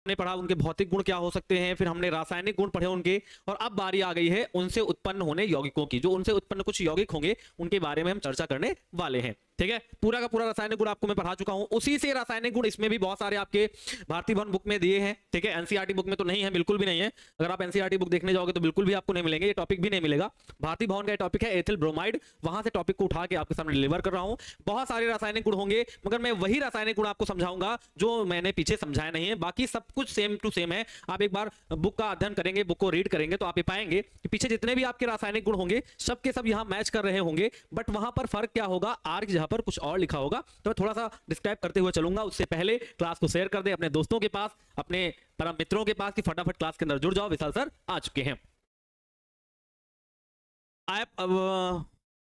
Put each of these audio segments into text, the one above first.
हमने पढ़ा उनके भौतिक गुण क्या हो सकते हैं, फिर हमने रासायनिक गुण पढ़े उनके, और अब बारी आ गई है उनसे उत्पन्न होने यौगिकों की। जो उनसे उत्पन्न कुछ यौगिक होंगे उनके बारे में हम चर्चा करने वाले हैं। ठीक है, पूरा का पूरा रासायनिक गुण आपको मैं पढ़ा चुका हूं। उसी से रासायनिक गुण इसमें भी बहुत सारे आपके भारतीय भवन बुक में दिए हैं। ठीक है, एनसीईआरटी बुक में तो नहीं है, बिल्कुल भी नहीं है। अगर आप एनसीईआरटी बुक देखने जाओगे तो बिल्कुल भी आपको नहीं मिलेंगे, ये टॉपिक भी नहीं मिलेगा। भारतीय भवन का टॉपिक है एथिल ब्रोमाइड, वहां से टॉपिक को उठा के आपके सामने डिलीवर कर रहा हूं। बहुत सारे रासायनिक गुण होंगे, मगर मैं वही रासायनिक गुण आपको समझाऊंगा जो मैंने पीछे समझाया नहीं है। बाकी सब कुछ सेम टू सेम है। आप एक बार बुक का अध्ययन करेंगे, बुक को रीड करेंगे, तो आप ये पाएंगे कि पीछे जितने भी आपके रासायनिक गुण होंगे सब के सब यहाँ मैच कर रहे होंगे, बट वहां पर फर्क क्या होगा, आर की जगह पर कुछ और लिखा होगा। तो मैं थोड़ा सा डिस्क्राइब करते हुए चलूंगा। उससे पहले क्लास को शेयर कर दें अपने दोस्तों के पास, अपने परम मित्रों के पास, कि फटाफट क्लास के अंदर जुड़ जाओ। विशाल सर आ चुके हैं। आप अब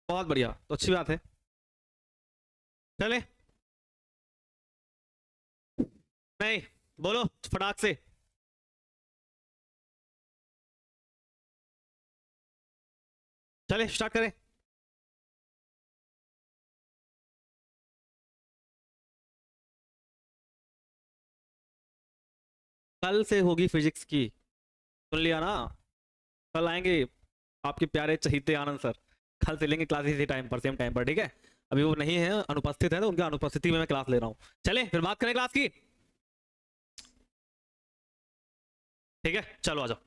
बहुत बढ़िया, तो अच्छी बात है। चले, नहीं बोलो फटाक से। चले स्टार्ट करें। कल से होगी फिजिक्स की, सुन लिया ना? कल आएंगे आपके प्यारे चहीते आनंद सर, कल से लेंगे क्लास इसी टाइम पर, सेम टाइम पर। ठीक है, अभी वो नहीं है, अनुपस्थित है, तो उनका अनुपस्थिति में मैं क्लास ले रहा हूँ। चले फिर बात करें क्लास की। ठीक है, चलो आ जाओ।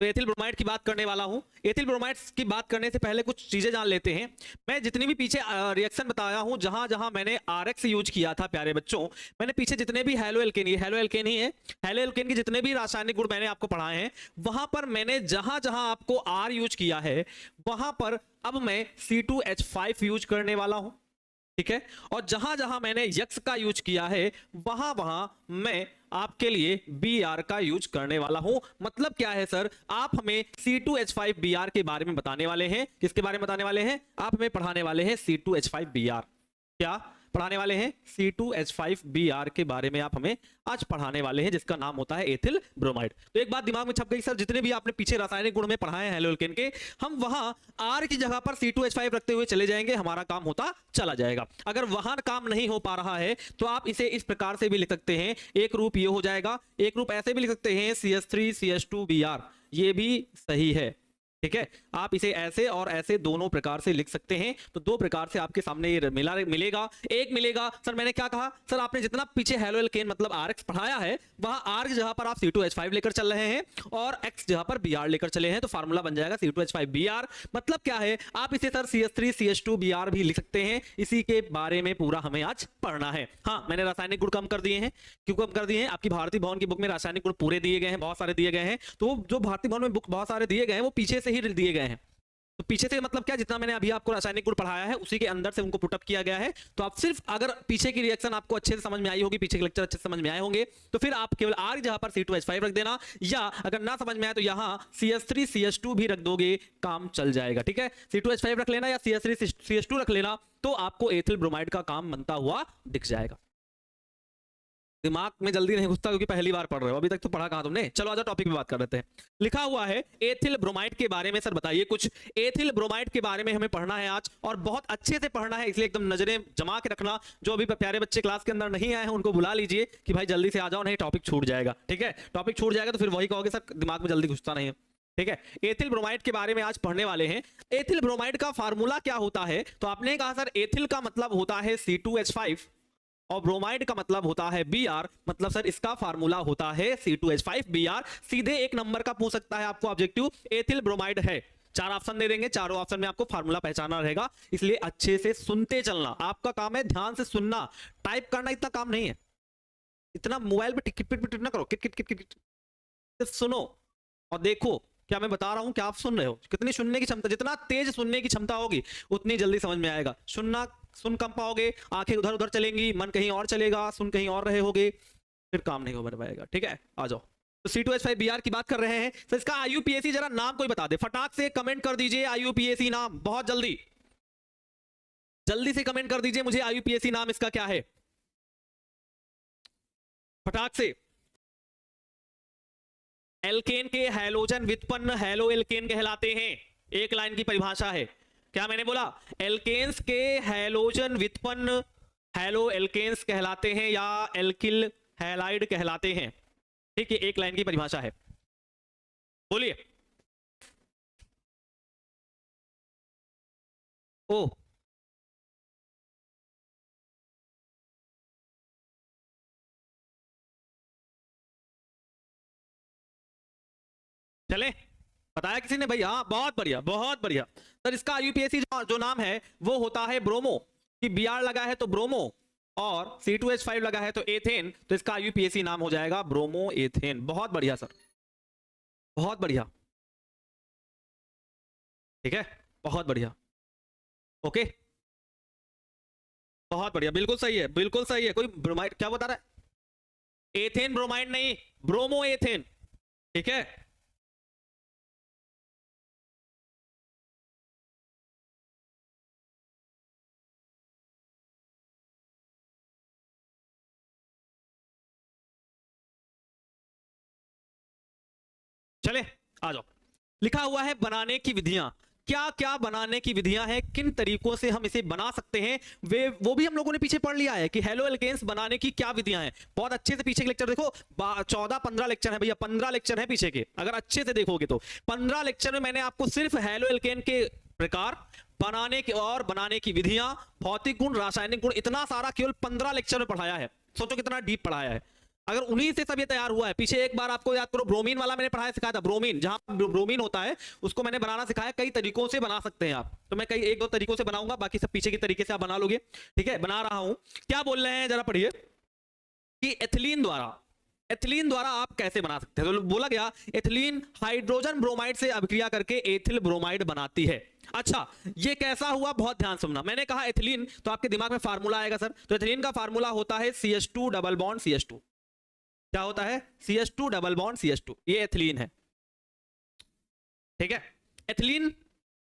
तो एथिल ब्रोमाइड की बात करने वाला हूं। एथिल ब्रोमाइड की बात करने से पहले कुछ चीजें जान लेते हैं। मैं जितनी भी पीछे रिएक्शन बताया हूं, जहां जहां मैंने आरएक्स यूज किया था प्यारे बच्चों, मैंने पीछे जितने भी हेलो एल्केन, ये हेलो एल्केन ही है, हेलो एल्केन के जितने भी रासायनिक गुण मैंने आपको पढ़ाए हैं, वहां पर मैंने जहां जहां आपको आर यूज किया है, वहां पर अब मैं C2H5 यूज करने वाला हूं। ठीक है, और जहां जहां मैंने यक्स का यूज किया है, वहां वहां मैं आपके लिए Br का यूज करने वाला हूं। मतलब क्या है सर, आप हमें C2H5Br के बारे में बताने वाले हैं। किसके बारे में बताने वाले हैं? आप हमें पढ़ाने वाले हैं C2H5Br। क्या पढ़ाने वाले हैं? C2H5Br के बारे में आप हमें आज पढ़ाने वाले हैं, जिसका नाम होता है एथिल ब्रोमाइड। तो एक बात दिमाग में छप गई सर, जितने भी आपने पीछे रासायनिक गुण में पढ़ाए हैं हेलो एल्केन के, हम वहां R की जगह पर C2H5 रखते हुए चले जाएंगे, हमारा काम होता चला जाएगा। अगर वहां काम नहीं हो पा रहा है तो आप इसे इस प्रकार से भी लिख सकते हैं। एक रूप ये हो जाएगा, एक रूप ऐसे भी लिख सकते हैं CH3CH2Br, ये भी सही है। ठीक है, आप इसे ऐसे और ऐसे दोनों प्रकार से लिख सकते हैं। तो दो प्रकार से आपके सामने ये मिलेगा। एक मिलेगा सर, मैंने क्या कहा सर, आपने जितना पीछे हेलो एल्केन मतलब आरएक्स पढ़ाया है, वहां आर की जगह पर आप C2H5 लेकर चल रहे हैं और एक्स जगह पर Br लेकर चले हैं, तो फार्मूला बन जाएगा C2H5Br। मतलब क्या है, आप इसे सर CH3CH2Br भी लिख सकते हैं। इसी के बारे में पूरा हमें आज पढ़ना है। हाँ, मैंने रासायनिक गुण कम कर दिए हैं। क्यों कम कर दिए हैं? आपकी भारतीय भवन की बुक में रासायनिक गुण पूरे दिए गए हैं, बहुत सारे दिए गए हैं। तो जो भारतीय भवन में बुक बहुत सारे दिए गए हैं, वो पीछे से ही दिए गए हैं। तो पीछे से मतलब क्या, जितना मैंने अभी आपको रासायनिक गुण पढ़ाया है उसी के अंदर से उनको पुटअप किया गया है। तो आप सिर्फ अगर पीछे की रिएक्शन आपको अच्छे से समझ में आई होगी, पीछे के लेक्चर अच्छे से समझ में आए होंगे, तो फिर आप केवल आर जहां पर C2H5 रख देना, या अगर ना समझ में आए तो यहां CH3CH2 भी रख दोगे, काम चल जाएगा। ठीक है, C2H5 रख लेना या CH3CH2 रख लेना, तो आपको एथिल ब्रोमाइड का काम बनता हुआ दिख जाएगा। दिमाग में जल्दी नहीं घुसता क्योंकि पहली बार पढ़ रहे हो, अभी तक तो पढ़ा कहां तुमने। चलो आजा टॉपिक पे बात कर लेते हैं। लिखा हुआ है एथिल ब्रोमाइड के बारे में। सर बताइए कुछ, एथिल ब्रोमाइड के बारे में हमें पढ़ना है आज, और बहुत अच्छे से पढ़ना है, इसलिए एकदम नजरें जमा के रखना। जो अभी प्यारे बच्चे क्लास के अंदर नहीं आए हैं उनको बुला लीजिए कि भाई जल्दी से आ जाओ, नहीं टॉपिक छूट जाएगा। ठीक है, टॉपिक छूट जाएगा तो फिर वही कहोगे सर दिमाग में जल्दी घुसता नहीं है। ठीक है, एथिल ब्रोमाइड के बारे में आज पढ़ने वाले हैं। एथिल ब्रोमाइड का फार्मूला क्या होता है? तो आपने कहा सर एथिल का मतलब होता है C2H5 और ब्रोमाइड का मतलब होता है Br, मतलब सर इसका फार्मूला होता है C2H5Br। सीधे एक नंबर का पूछ सकता है आपको ऑब्जेक्टिव, एथिल ब्रोमाइड है, 4 ऑप्शन दे देंगे, चारों ऑप्शन में आपको फार्मूला पहचानना रहेगा। इसलिए अच्छे से सुनते चलना, आपका काम है ध्यान से सुनना, टाइप करना इतना काम नहीं है। इतना मोबाइल पे टिक पिट ना करो, किट किट किट किट, सुनो और देखो क्या मैं बता रहा हूं, क्या आप सुन रहे हो। कितनी सुनने की क्षमता, जितना तेज सुनने की क्षमता होगी उतनी जल्दी समझ में आएगा। सुन कम पाओगे, आंखें उधर उधर चलेंगी, मन कहीं और चलेगा, सुन कहीं और रहे होगे, फिर काम नहीं हो पाएगा। ठीक है, आ जाओ। तो C2H5Br की बात कर रहे हैं। तो इसका IUPAC जरा नाम कोई बता दे, फटाक से कमेंट कर दीजिए IUPAC नाम, बहुत जल्दी जल्दी से कमेंट कर दीजिए मुझे IUPAC नाम इसका क्या है, फटाक से। एल्केन के हैलोजन व्युत्पन्न हेलो एल्केन कहलाते हैं। एक लाइन की परिभाषा है, क्या मैंने बोला? एल्केन्स के हैलोजन व्युत्पन्न हेलो एल्केन्स कहलाते हैं, या एल्किल हैलाइड कहलाते हैं। ठीक है, एक लाइन की परिभाषा है, बोलिए। ओ चले, बताया किसी ने भाई? हाँ बहुत बढ़िया बहुत बढ़िया। सर इसका आईयूपीएसी जो नाम है वो होता है ब्रोमो, कि बी आर लगा है तो ब्रोमो और C2H5 लगा है तो एथेन, तो इसका आईयूपीएसी नाम हो जाएगा ब्रोमो एथेन। बहुत बढ़िया सर, बहुत बढ़िया, ठीक है, बहुत बढ़िया, ओके, बहुत बढ़िया, बिल्कुल सही है, बिल्कुल सही है। कोई ब्रोमाइड क्या बता रहा है? एथेन ब्रोमाइड नहीं, ब्रोमो एथेन, ठीक है। चले आ जाओ, लिखा हुआ है बनाने की विधियां। क्या क्या बनाने की विधियां हैं, किन तरीकों से हम इसे बना सकते हैं, वे वो भी हम लोगों ने पीछे पढ़ लिया है कि हेलो एल्केन्स बनाने की क्या विधियां हैं। बहुत अच्छे से पीछे के लेक्चर देखो, 14-15 लेक्चर है भैया, 15 लेक्चर है पीछे के, अगर अच्छे से देखोगे तो 15 लेक्चर में मैंने आपको सिर्फ हेलो एल्केन के प्रकार, बनाने की और बनाने की विधियां, भौतिक गुण, रासायनिक गुण, इतना सारा केवल 15 लेक्चर में पढ़ाया है। सोचो कितना डीप पढ़ाया है। अगर उन्हीं से सब ये तैयार हुआ है, पीछे एक बार आपको याद करो, ब्रोमीन वाला मैंने पढ़ाया सिखाया था, ब्रोमीन जहां ब्रोमीन होता है उसको मैंने बनाना सिखाया। कई तरीकों से बना सकते हैं आप, तो मैं कई एक दो तरीकों से बनाऊंगा, बाकी सब पीछे के तरीके से आप बना लोगे, ठीक है। बना रहा हूं, क्या बोल रहे हैं जरा पढ़िए, कि एथिलीन द्वारा, एथिलीन द्वारा आप कैसे बना सकते हैं। तो बोला गया एथिलीन हाइड्रोजन ब्रोमाइड से अभिक्रिया करके एथिल ब्रोमाइड बनाती है। अच्छा ये कैसा हुआ, बहुत ध्यान सुनना। मैंने कहा एथिलीन, तो आपके दिमाग में फार्मूला आएगा सर, तो एथिलीन का फार्मूला होता है CH2 डबल बॉन्ड CH2। क्या होता है? CH2 डबल बॉन्ड CH2, ये एथिलीन है, ठीक है। एथिलीन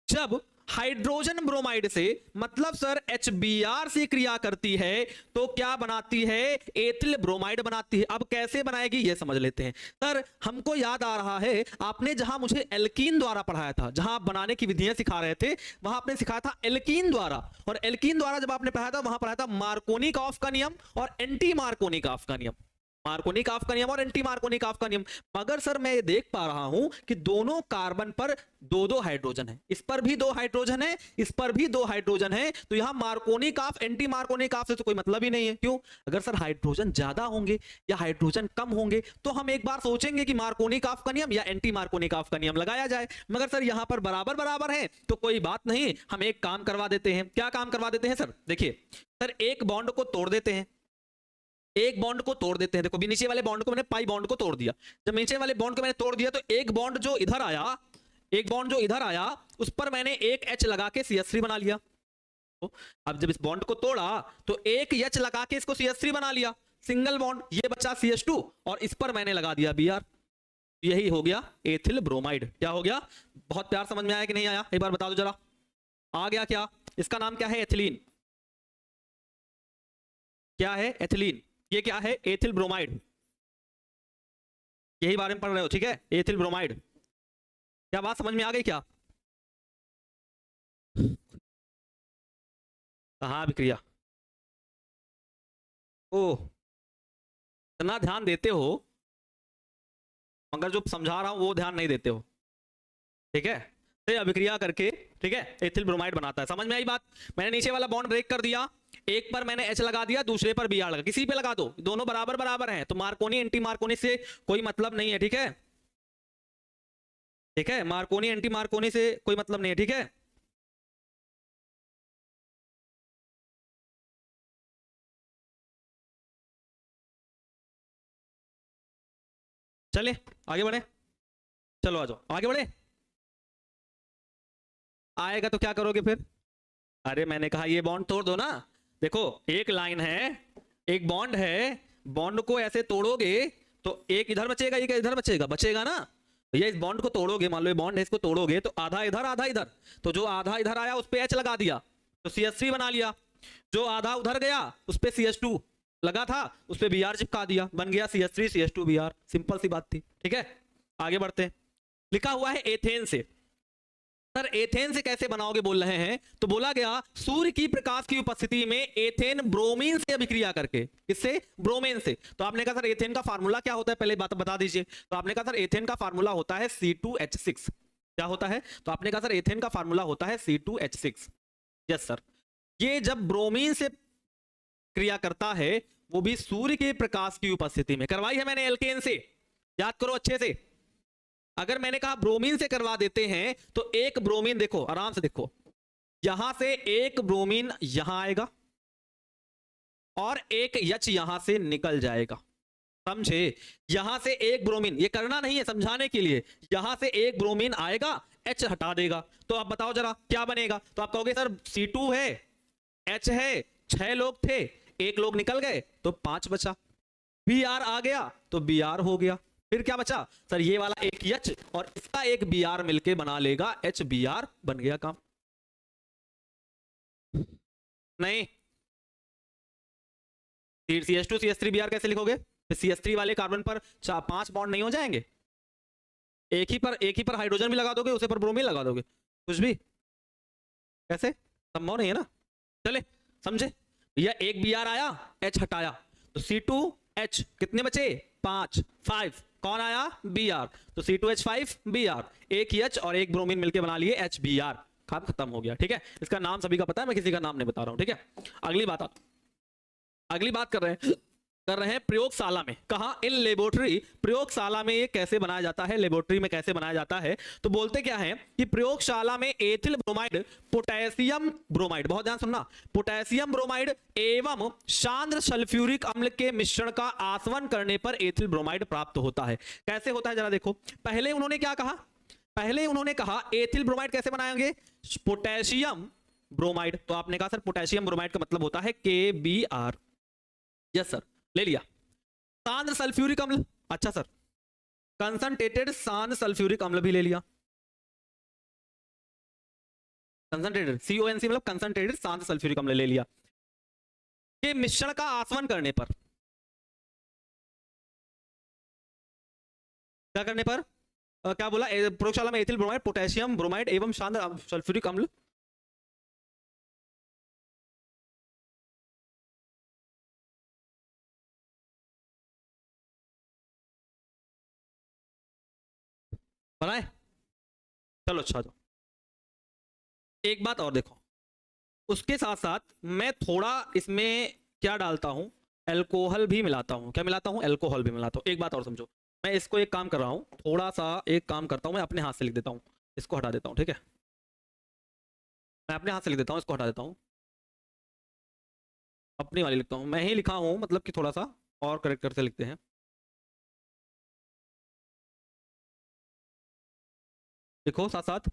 जब हाइड्रोजन ब्रोमाइड से, मतलब सर HBr से क्रिया करती है तो क्या बनाती है? एथिल ब्रोमाइड बनाती है। अब कैसे बनाएगी ये समझ लेते हैं। सर हमको याद आ रहा है, आपने जहां मुझे एल्कीन द्वारा पढ़ाया था, जहां आप बनाने की विधियां सिखा रहे थे, वहां आपने सिखाया था एल्कीन द्वारा, और एल्कीन द्वारा जब आपने पढ़ाया था वहां पढ़ाया था मार्कोनी-कॉफ का नियम और एंटी मार्कोनी-कॉफ का नियम, मार्कोनी-कॉफ का नियम और एंटी मार्कोनी-कॉफ का नियम। मगर सर मैं ये देख पा रहा हूं कि दोनों कार्बन पर दो दो हाइड्रोजन है, इस पर भी दो हाइड्रोजन है, इस पर भी दो हाइड्रोजन है, तो यहां मार्कोनी-कॉफ एंटी मार्कोनी-कॉफ से तो कोई मतलब ही नहीं है। क्यों? अगर सर हाइड्रोजन ज्यादा होंगे या हाइड्रोजन कम होंगे तो हम एक बार सोचेंगे कि मार्कोनी-कॉफ का नियम या एंटी मार्कोनी-कॉफ का नियम लगाया जाए। मगर सर यहां पर बराबर बराबर है तो कोई बात नहीं, हम एक काम करवा देते हैं। क्या काम करवा देते हैं सर? देखिए सर, एक बॉन्ड को तोड़ देते हैं, एक बॉन्ड को तोड़ देते हैं। देखो नीचे वाले बॉन्ड को मैंने पाई बॉन्ड को तोड़ दिया, जब नीचे वाले बॉन्ड को मैंने तोड़ दिया तो एक बॉन्ड जो इधर आया, एक बॉन्ड जो इधर आया उस पर मैंने एक H लगा के CH3 बना लिया। तो अब जब इस बॉन्ड को तोड़ा तो एक H लगा के इसको CH3 बना लिया, सिंगल बॉन्ड, ये बचा CH2 और इस पर मैंने लगा दिया Br। यही हो गया एथिल ब्रोमाइड। क्या हो गया? बहुत प्यार समझ में आया कि नहीं आया? एक बार बता दो जरा, आ गया क्या? इसका नाम क्या है? एथिलीन। क्या है? एथिलीन। ये क्या है? Ethyl bromide. यही बारे में पढ़ रहे हो, ठीक है, एथिल ब्रोमाइड। क्या बात समझ में आ गई क्या? कहाँ विक्रिया? ओह इतना ध्यान देते हो मगर जो समझा रहा हूं वो ध्यान नहीं देते हो, ठीक है। तो अभिक्रिया करके, ठीक है, एथिल ब्रोमाइड बनाता है। समझ में आई बात? मैंने नीचे वाला बॉन्ड ब्रेक कर दिया, एक पर मैंने H लगा दिया, दूसरे पर Br लगा, किसी पे लगा दो, दोनों बराबर बराबर हैं, तो मार्कोनी एंटी मार्कोनी से कोई मतलब नहीं है, ठीक है, ठीक है, मार्कोनी एंटी मार्कोनी से कोई मतलब नहीं है, ठीक है। चले आगे बढ़े, चलो आ जाओ आगे बढ़े। आएगा तो क्या करोगे फिर? अरे मैंने कहा ये बॉन्ड तोड़ दो ना। देखो एक लाइन है, एक बॉन्ड है, बॉन्ड को ऐसे तोड़ोगे तो एक इधर बचेगा, एक इधर बचेगा, बचेगा ना। ये इस बॉन्ड को तोड़ोगे, मान लो ये बॉन्ड है, इसको तोड़ोगे तो आधा इधर आधा इधर, तो जो आधा इधर आया उस पे H लगा दिया तो CH3 बना लिया, जो आधा उधर गया उस पे CH2 लगा था, उस पे Br चिपका दिया, बन गया CH3 CH2 Br। सिंपल सी बात थी, ठीक है। आगे बढ़ते हैं, लिखा हुआ है एथेन से, सर एथेन से कैसे बनाओगे बोल रहे हैं, तो बोला गया सूर्य की प्रकाश की उपस्थिति में एथेन ब्रोमीन से अभिक्रिया करके, किससे, ब्रोमीन से। तो आपने कहा सर एथेन का फार्मूला क्या होता है, पहले बात बता दीजिए। तो आपने कहा सर एथेन का फार्मूला होता है C2H6। क्या होता है, तो आपने कहा सर एथेन का फार्मूला होता है C2H6। यस सर, ये जब ब्रोमीन से क्रिया करता है, वो भी सूर्य के प्रकाश की उपस्थिति में। करवाई है मैंने एल्केन से, याद करो अच्छे से। अगर मैंने कहा ब्रोमीन से करवा देते हैं, तो एक ब्रोमीन, देखो आराम से देखो, यहां से एक ब्रोमीन यहां आएगा और एक H यहां से निकल जाएगा, समझे। यहां से एक ब्रोमीन, ये करना नहीं है, समझाने के लिए, यहां से एक ब्रोमीन आएगा, H हटा देगा। तो आप बताओ जरा क्या बनेगा। तो आप कहोगे सर C2 है, H है, 6 लोग थे, एक लोग निकल गए तो 5 बचा, Br आ गया तो Br हो गया, फिर क्या बचा सर, ये वाला एक H और इसका एक Br मिलके बना लेगा HBr, बन गया काम। नहीं, CH2 CH3 Br कैसे लिखोगे, CH3 वाले कार्बन पर 5 बॉन्ड नहीं हो जाएंगे, एक ही पर हाइड्रोजन भी लगा दोगे, उसे पर ब्रोमीन लगा दोगे, कुछ भी, कैसे, संभव नहीं है ना। चले समझे, यह एक Br आया, H हटाया, तो C2H कितने बचे, 5 कौन आया, Br, तो C2H5 Br, एक H और एक ब्रोमीन मिलके बना लिए HBr, काम खत्म हो गया। ठीक है, इसका नाम सभी का पता है, मैं किसी का नाम नहीं बता रहा हूं। ठीक है, अगली बात कर रहे हैं प्रयोगशाला में। कहा, इन लेबोरेटरी, प्रयोगशाला में ये कैसे बनाया जाता है, लेबोरेटरी में कैसे बनाया जाता है। तो बोलते क्या है कि प्रयोगशाला में एथिल ब्रोमाइड, पोटेशियम ब्रोमाइड, बहुत ध्यान सुनना, पोटेशियम ब्रोमाइड एवं सांद्र सल्फ्यूरिक अम्ल के मिश्रण का आसवन करने पर एथिल ब्रोमाइड प्राप्त होता है। कैसे होता है जरा देखो। पहले उन्होंने क्या कहा, पहले उन्होंने कहा एथिल ब्रोमाइड कैसे बनाएंगे, पोटेशियम ब्रोमाइड। तो आपने कहा सर पोटेशियम ब्रोमाइड का मतलब होता है KBr। यस सर, ले लिया। सांद्र सल्फ्यूरिक अम्ल, अच्छा सर, कंसंट्रेटेड सांद्र सल्फ्यूरिक अम्ल भी ले लिया, कंसंट्रेटेड CONC मतलब कंसंट्रेटेड सांद्र सल्फ्यूरिक अम्ल ले लिया। के मिश्रण का आसवन करने पर, क्या करने पर, क्या बोला, प्रयोगशाला में एथिल ब्रोमाइड, पोटेशियम ब्रोमाइड एवं सांद्र सल्फ्यूरिक अम्ल, बनाए, चलो अच्छा जाओ। एक बात और देखो, उसके साथ साथ मैं थोड़ा इसमें क्या डालता हूं, अल्कोहल भी मिलाता हूं। क्या मिलाता हूं, अल्कोहल भी मिलाता हूं। एक बात और समझो, मैं इसको एक काम कर रहा हूं, थोड़ा सा एक काम करता हूं, मैं अपने हाथ से लिख देता हूं, इसको हटा देता हूं। ठीक है, मैं अपने हाथ से लिख देता हूं, इसको हटा देता हूं, अपनी वाली लिखता हूं, मैं ही लिखा हूं, मतलब कि थोड़ा सा और करेक्टर से लिखते हैं। देखो साथ साथ,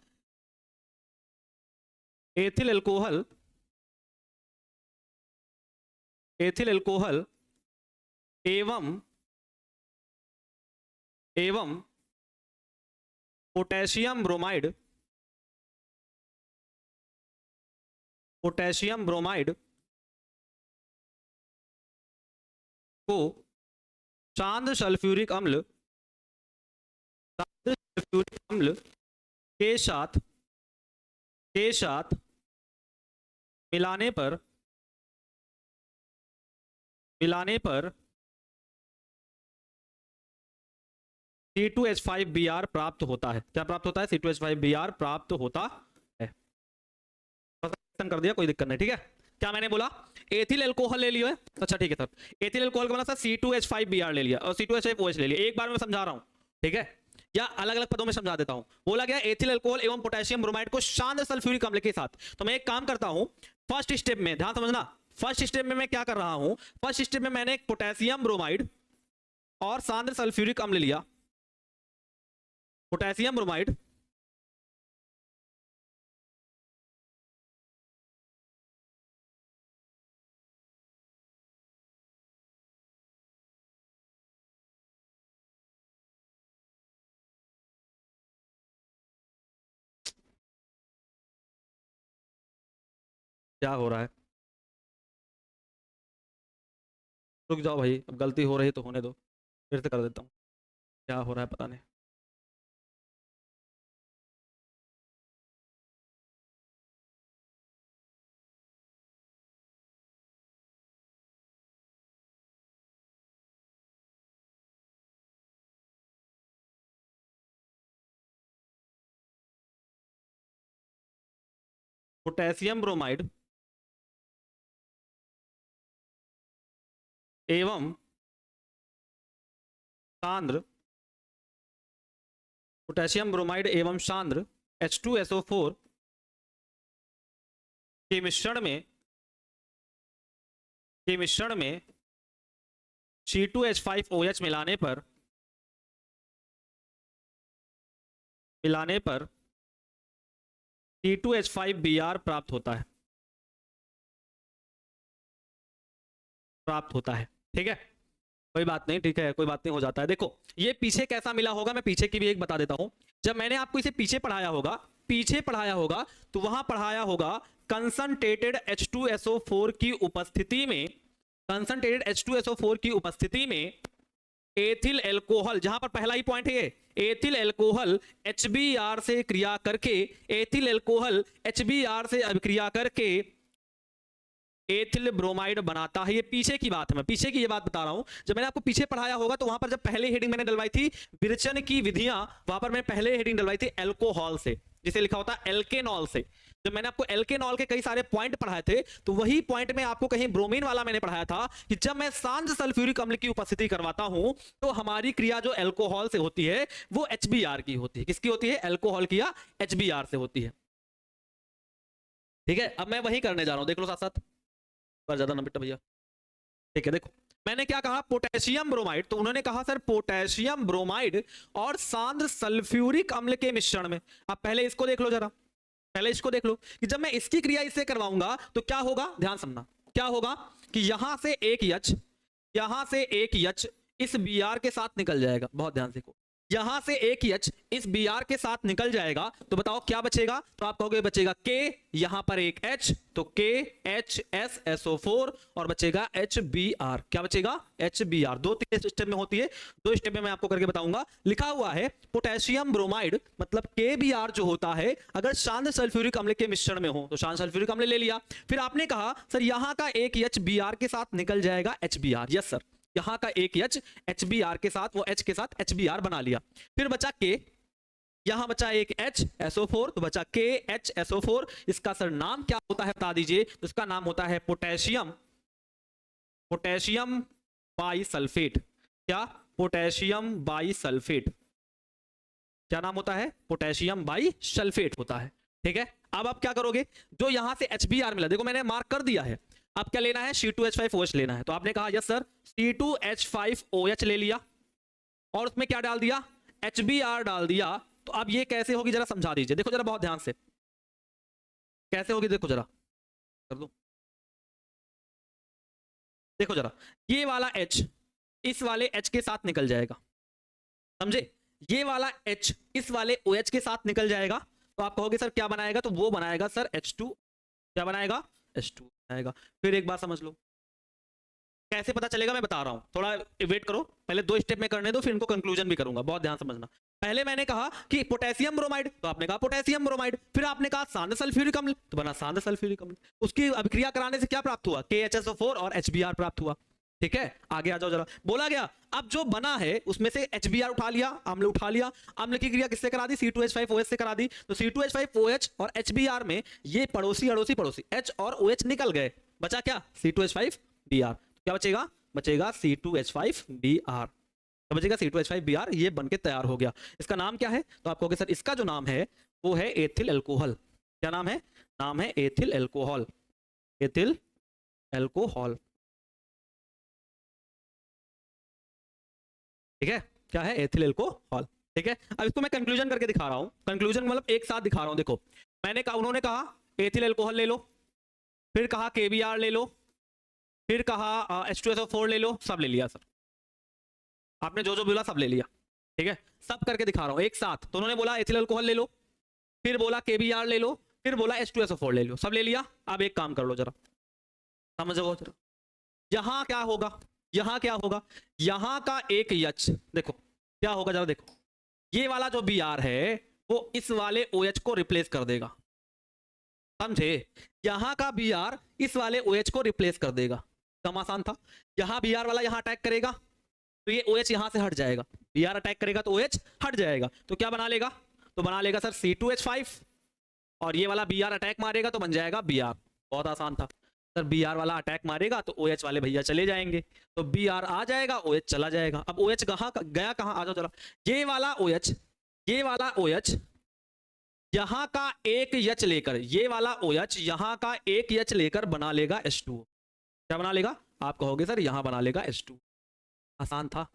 एथिल अल्कोहल, एथिल अल्कोहल एवं पोटेशियम ब्रोमाइड, पोटेशियम ब्रोमाइड को सांद्र सल्फ्यूरिक अम्ल, सांद्र सल्फ्यूरिक अम्ल के साथ मिलाने पर C2H5Br प्राप्त होता है। क्या प्राप्त होता है, C2H5Br प्राप्त होता है। कर दिया, कोई दिक्कत नहीं। ठीक है, क्या मैंने बोला, एथिल अल्कोहल ले लियो है, अच्छा ठीक है सर, एथिल अल्कोहल का बना सर C2H5Br ले लिया और C2H5OH ले लिया। एक बार में समझा रहा हूं, ठीक है, या अलग अलग पदों में समझा देता हूं। बोला गया एथिल अल्कोहल एवं पोटेशियम ब्रोमाइड को सांद्र सल्फ्यूरिक अम्ल के साथ। तो मैं एक काम करता हूं, फर्स्ट स्टेप में ध्यान समझना, फर्स्ट स्टेप में मैं क्या कर रहा हूं, फर्स्ट स्टेप में मैंने एक पोटेशियम ब्रोमाइड और सांद्र सल्फ्यूरिक अम्ल लिया, पोटेशियम ब्रोमाइड, क्या हो रहा है, रुक जाओ भाई, अब गलती हो रही है तो होने दो, फिर से कर देता हूँ, क्या हो रहा है पता नहीं। पोटेशियम ब्रोमाइड एवं सांद्र पोटेशियम ब्रोमाइड एवं सांद्र H2SO4 के मिश्रण में C2H5OH मिलाने पर C2H5Br प्राप्त होता है। ठीक है, कोई बात नहीं, ठीक है, कोई बात नहीं, हो जाता है। देखो ये पीछे कैसा मिला होगा, मैं पीछे की भी एक बता देता हूं। जब मैंने आपको इसे पीछे पढ़ाया होगा तो वहां पढ़ाया होगा कंसंट्रेटेड H2SO4 की उपस्थिति में एथिल एल्कोहल, जहां पर पहला ही पॉइंट है ये, एथिल एल्कोहल HBr से क्रिया करके एथिल ब्रोमाइड बनाता है। ये पीछे की बात है, मैं पीछे की ये बात बता रहा हूं। जब मैंने आपको पीछे पढ़ाया होगा तो वहां पर जब पहले हेडिंग मैंने डलवाई थी विरचन की विधियां, वहां पर मैं पहले हेडिंग डलवाई थी अल्कोहल से, जिसे लिखा होता है एल्केनॉल से। जब मैंने आपको एल्केनॉल के कई सारे पॉइंट पढ़ाए थे तो वही पॉइंट में आपको कहीं ब्रोमीन वाला मैंने पढ़ाया था कि जब मैं सांद्र सल्फ्यूरिक अम्ल की उपस्थिति करवाता हूं तो हमारी क्रिया जो अल्कोहल से होती है वो HBr की होती है। किसकी होती है? अल्कोहल की या HBr से होती है। ठीक है, अब मैं वही करने जा रहा हूं, देख लो साथ साथ, पर ज्यादा ना बेटा भैया। ठीक है, देखो मैंने क्या कहा, पोटेशियम ब्रोमाइड, तो उन्होंने कहा सर पोटेशियम ब्रोमाइड और सांद्र सल्फ्यूरिक अम्ल के मिश्रण में। अब पहले इसको देख लो जरा, पहले इसको देख लो कि जब मैं इसकी क्रिया इससे करवाऊंगा तो क्या होगा, ध्यान समझना, क्या होगा कि यहां से एक H इस Br के साथ निकल जाएगा। बहुत ध्यान से देखो, यहां से एक H इस Br के साथ निकल जाएगा तो बताओ क्या बचेगा? तो आप कहोगे बचेगा K, यहां पर एक H तो KHSSO4 और बचेगा HBr। क्या बचेगा? HBr। दो तीन स्टेप में होती है, दो स्टेप में मैं आपको करके बताऊंगा। लिखा हुआ है पोटेशियम ब्रोमाइड मतलब KBr जो होता है अगर सांद्र सल्फ्यूरिक अम्ल के मिश्रण में हो तो सांद्र सल्फ्यूरिक अम्ल ले लिया। फिर आपने कहा सर यहां का एक H Br के साथ निकल जाएगा HBr। यस सर, यहां का एक H HBr के साथ, वो H के साथ HBr बना लिया। फिर बचा K, यहां बचा एक HSO4 तो बचा KHSO4। इसका सर नाम क्या होता है बता दीजिए? तो इसका नाम होता है पोटेशियम बाइसल्फेट। क्या? Potassium bisulphate. क्या नाम होता है? पोटेशियम बाइसल्फेट होता है। ठीक है, अब आप क्या करोगे, जो यहां से HBr मिला, देखो मैंने मार्क कर दिया है, अब क्या लेना है? C2H5OH लेना है। तो आपने कहा यस सर, C2H5OH ले लिया और उसमें क्या डाल दिया? HBr डाल दिया। तो अब ये कैसे होगी जरा समझा दीजिए, देखो जरा बहुत ध्यान से, कैसे होगी देखो जरा, कर दो, देखो जरा, ये वाला H इस वाले H के साथ निकल जाएगा, समझे? ये वाला H इस वाले OH के साथ निकल जाएगा तो आप कहोगे सर क्या बनाएगा? तो वो बनाएगा सर H2। क्या बनाएगा? H2 बनाएगा। फिर एक बार समझ लो, कैसे पता चलेगा मैं बता रहा हूं, थोड़ा वेट करो, पहले दो स्टेप में करने दो, फिर इनको कंक्लूजन भी करूंगा, बहुत ध्यान समझना। पहले मैंने कहा कि पोटेशियम ब्रोमाइड, तो आपने कहा पोटेशियम ब्रोमाइड। फिर आपने कहा सांद्र सल्फ्यूरिक अम्ल, तो बना सांद्र सल्फ्यूरिक अम्ल। उसकी अभिक्रिया कराने से क्या प्राप्त हुआ? KHSO4 और HBr प्राप्त हुआ। ठीक है, आगे आ जाओ जरा, बोला गया अब जो बना है उसमें से HBr उठा लिया, अम्ल उठा लिया, अम्ल की क्रिया किससे करा दी? C2H5OH से करा दी। तो C2H5OH और HBr में ये पड़ोसी अड़ोसी पड़ोसी H और OH निकल गए, बचा क्या? C2H5Br। क्या बचेगा? बचेगा C2H5Br। तो बचेगा C2H5Br, ये बनके तैयार हो गया। इसका नाम क्या है? तो आप कहोगे सर इसका जो नाम है वो है एथिल अल्कोहल। क्या नाम है? नाम है एथिल अल्कोहल। Ethyl alcohol. ठीक है, क्या है? Ethyl alcohol. ठीक है, अब इसको मैं कंक्लूजन करके दिखा रहा हूं, कंक्लूजन मतलब एक साथ दिखा रहा हूं। देखो मैंने कहा, उन्होंने कहा एथिल अल्कोहल ले लो, फिर कहा KBr ले लो, फिर कहा H2SO4 ले लो, सब ले लिया सर, आपने जो जो बोला सब ले लिया। ठीक है, सब करके दिखा रहा हूं एक साथ। तो उन्होंने बोला एथिल अल्कोहल ले लो, फिर बोला KBr ले लो, फिर बोला H2SO4 ले लो, सब ले लिया। अब एक काम कर लो जरा, समझो जरा, यहां क्या होगा, यहां क्या होगा, यहां का एक H देखो क्या होगा जरा देखो, ये वाला जो Br है वो इस वाले OH को रिप्लेस कर देगा, समझे? यहां का Br इस वाले OH को रिप्लेस कर देगा, कम आसान था। यहां Br वाला यहां अटैक करेगा तो ये OH यहां से हट जाएगा, Br अटैक करेगा तो OH हट जाएगा, तो क्या बना लेगा? तो बना लेगा सर C2H5 और ये वाला Br अटैक मारेगा तो बन जाएगा Br। बहुत आसान था सर, Br वाला अटैक मारेगा तो OH वाले भैया चले जाएंगे, तो Br आ जाएगा, OH चला जाएगा। अब OH कहाँ गया, कहाँ, आ जाओ जरा, ये वाला OH, ये वाला OH यहाँ का एक H लेकर, ये वाला OH यहाँ का एक H लेकर बना लेगा H2O। क्या बना लेगा, आप कहोगे सर यहाँ बना लेगा H2। आसान था,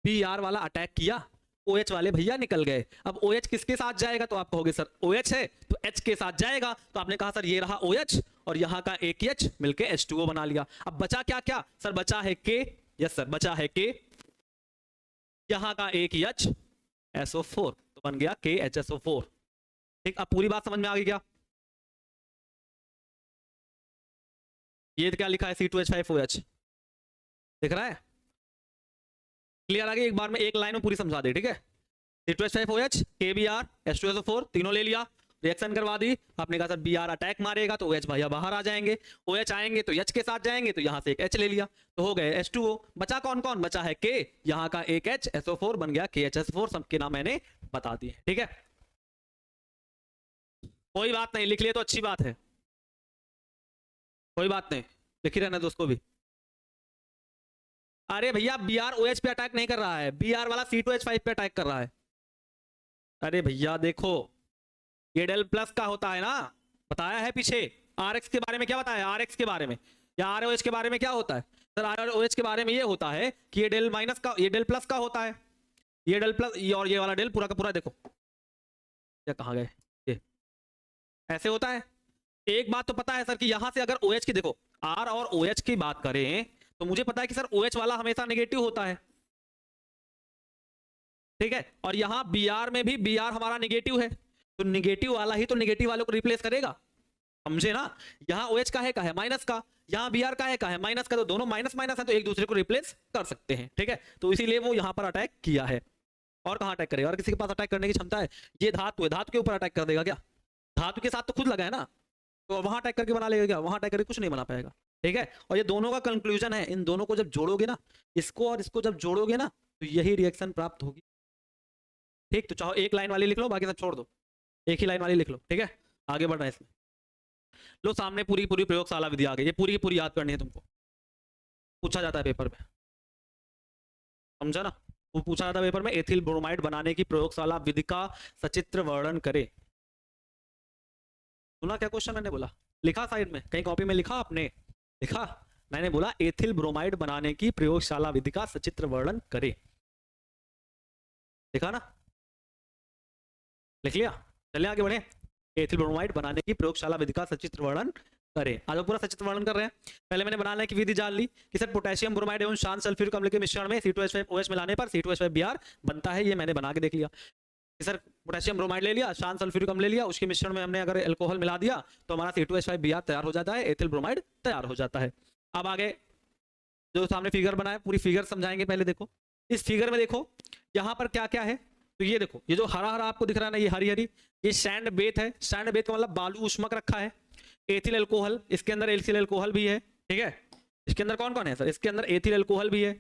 Br वाला अटैक किया, OH वाले भैया निकल गए। अब OH किसके साथ जाएगा, तो आप कहोगे सर OH है तो H के साथ जाएगा, तो आपने कहा सर ये रहा OH और यहाँ का एक H मिलके H2O बना लिया। अब बचा क्या क्या सर, बचा है K, यस सर बचा है K, यहाँ का एक H SO4 तो बन गया KHSO4। ठीक, अब पूरी बात समझ में आ गई क्या? ये क्या लिखा है C2H5OH, दिख रहा है, क्लियर आ गई? एक बार में एक लाइन में पूरी समझा दी, ठीक है। C2H5OH KBr H2SO4 तीनों ले लिया, रिएक्शन करवा दी, आपने कहा सर Br अटैक मारेगा तो OH भैया बाहर आ जाएंगे, OH आएंगे तो H के साथ जाएंगे, तो यहाँ से एक H ले लिया तो हो गए H2O। बचा कौन कौन, बचा है K, यहाँ का एक H SO4 बन गया KHS4, सबके नाम मैंने बता दिए, ठीक है। कोई बात नहीं, लिख लिए तो अच्छी बात है, कोई बात नहीं, लिख ही रहना दोस्तों भी। अरे भैया Br OH पे अटैक नहीं कर रहा है, Br वाला C2H5 पे अटैक कर रहा है। अरे भैया देखो, ये डेल प्लस का होता है ना, बताया है पीछे, RX के बारे में क्या बताया, RX के बारे में या ROH के बारे में क्या होता है सर, ROH के बारे में ये होता है कि ये डेल माइनस का, ये डेल प्लस का होता है, ये डेल प्लस, ये और ये वाला डेल पूरा का पूरा देखो, क्या कहाँ गए, ये ऐसे होता है। एक बात तो पता है सर कि यहां से अगर OH की देखो, R और OH की बात करें तो मुझे पता है कि सर OH वाला हमेशा नेगेटिव होता है, ठीक है, और यहां Br में भी Br हमारा नेगेटिव है, तो नेगेटिव वाला ही तो नेगेटिव वालों को रिप्लेस करेगा, समझे ना। यहाँ OH का है माइनस का, यहाँ Br का है माइनस का, तो दोनों माइनस माइनस है तो एक दूसरे को रिप्लेस कर सकते हैं, ठीक है। तो इसीलिए वो यहाँ पर अटैक किया है। और कहाँ अटैक करेगा, और किसी के पास अटैक करने की क्षमता है? ये धातु है, धातु के ऊपर अटैक कर देगा क्या? धातु के साथ तो खुद लगा है ना, तो वहां अटैक करके बना लेगा क्या? वहां अटैक करके कुछ नहीं बना पाएगा, ठीक है। और ये दोनों का कंक्लूजन है, इन दोनों को जब जोड़ोगे ना, इसको और इसको जब जोड़ोगे ना, तो यही रिएक्शन प्राप्त होगी, ठीक। तो चाहो एक लाइन वाली लिख लो, बाकी सब छोड़ दो, एक ही लाइन वाली लिख लो, ठीक है। आगे बढ़ना है इसमें, लो सामने पूरी पूरी प्रयोगशाला विधि आ गई, ये पूरी की पूरी याद करनी है तुमको, पूछा जाता है पेपर में, समझा ना। वो पूछा जाता है पेपर में, एथिल ब्रोमाइड बनाने की प्रयोगशाला विधि का सचित्र वर्णन करे। सुना क्या क्वेश्चन मैंने बोला, लिखा साइड में कहीं कॉपी में लिखा आपने, लिखा? मैंने बोला एथिल ब्रोमाइड बनाने की प्रयोगशाला विधि का सचित्र वर्णन करे, लिखा ना, लिख लिया? चलिए आगे बढ़े। एथिल ब्रोमाइड बनाने की प्रयोगशाला विधि का सचित्र वर्णन करें। आज पूरा सचित्र वर्णन कर रहे हैं। पहले मैंने बनाने की विधि जान ली कि सर पोटेशियम ब्रोमाइड एवं शांत सल्फ्यूरिक अम्ल के मिश्रण में C2H5OH मिलाने पर C2H5Br बनता है, ये मैंने बना के देख लिया। सर पोटेशियम ब्रोमाइड ले लिया, शांत सल्फ्यूरिक अम्ल ले लिया, उसके मिश्रण में हमने अगर अल्कोहल मिला दिया तो हमारा C2H5Br तैयार हो जाता है, एथिल ब्रोमाइड तैयार हो जाता है। अब आगे जो सामने फिगर बनाया, पूरी फिगर समझाएंगे। पहले देखो इस फिगर में, देखो यहाँ पर क्या क्या है, तो ये देखो, ये जो हरा हरा आपको दिख रहा है ना, ये हरी हरी, ये सैंड बेथ है। सैंड बेथ का मतलब बालू उष्मक रखा है। एथिल अल्कोहल, इसके अंदर एथिल अल्कोहल भी है, ठीक है। इसके अंदर कौन कौन है सर, इसके अंदर एथिल अल्कोहल भी है।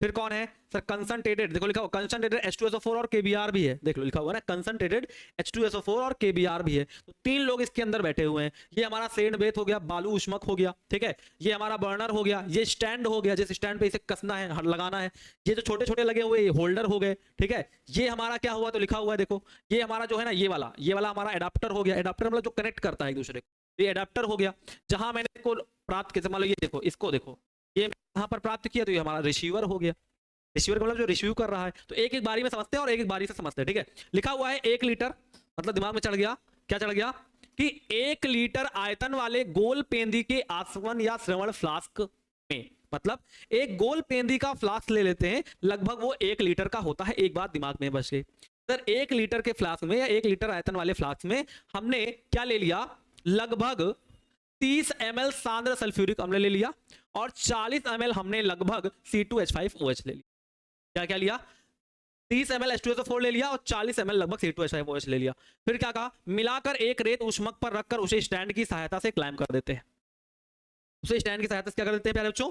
फिर कौन है सर, कंसंट्रेटेड, देखो लिखा हुआ कंसंट्रेटेड H2SO4 और KBr भी है, देख लो लिखा हुआ ना कंसंट्रेटेड H2SO4 और KBr भी है। तो तीन लोग इसके अंदर बैठे हुए हैं। ये हमारा सेंड बेथ हो गया, बालू उष्मक हो गया, ठीक है। ये हमारा बर्नर हो गया, ये स्टैंड हो गया, जिस स्टैंड पे इसे कसना है, लगाना है। ये जो छोटे छोटे लगे हुए ये होल्डर हो गए, ठीक है। ये हमारा क्या हुआ, तो लिखा हुआ है देखो, ये हमारा जो है ना, ये वाला हमारा एडाप्टर हो गया। एडाप्टर मतलब जो कनेक्ट करता है एक दूसरे को, ये एडाप्टर हो गया। जहां मैंने इसको प्राप्त किया, मान लो ये देखो, इसको देखो, ये यहाँ पर प्राप्त किया, तो ये हमारा रिसीवर हो गया। रिसीवर का मतलब जो रिसीव कर रहा है। तो एक एक बारी में समझते हैं और एक एक बारी से समझते हैं, ठीक है। लिखा हुआ है 1 लीटर, मतलब दिमाग में चढ़ गया, क्या चढ़ गया कि 1 लीटर आयतन वाले गोल पेंदी के आसवन या श्रवण फ्लास्क में, मतलब एक गोल पेंदी का फ्लास्क ले लेते हैं, लगभग वो 1 लीटर का होता है। एक बात दिमाग में बच गई सर, 1 लीटर के फ्लास्क में या 1 लीटर आयतन वाले फ्लास्क में हमने क्या ले लिया, लगभग 30 ml सांद्र सल्फ्यूरिक अम्ल ले लिया और 40 ml हमने लगभग C2H5OH ले लिया। क्या क्या लिया, 30 ml H2SO4 ले लिया और 40 ml लगभग C2H5OH ले लिया। फिर क्या कहा, मिलाकर एक रेत उष्मक पर रखकर उसे स्टैंड की सहायता से क्लाइम कर देते हैं। उसे स्टैंड की सहायता से क्या कर देते हैं प्यारे बच्चों,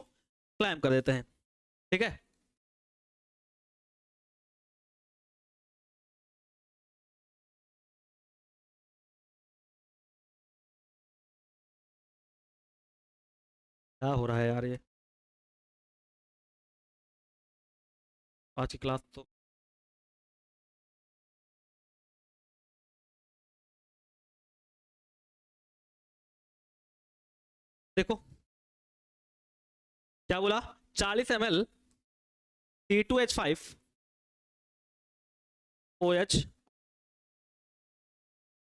क्लाइम कर देते हैं, ठीक है। क्या हो रहा है यार ये आज की क्लास तो। देखो क्या बोला, 40 ml C2H5OH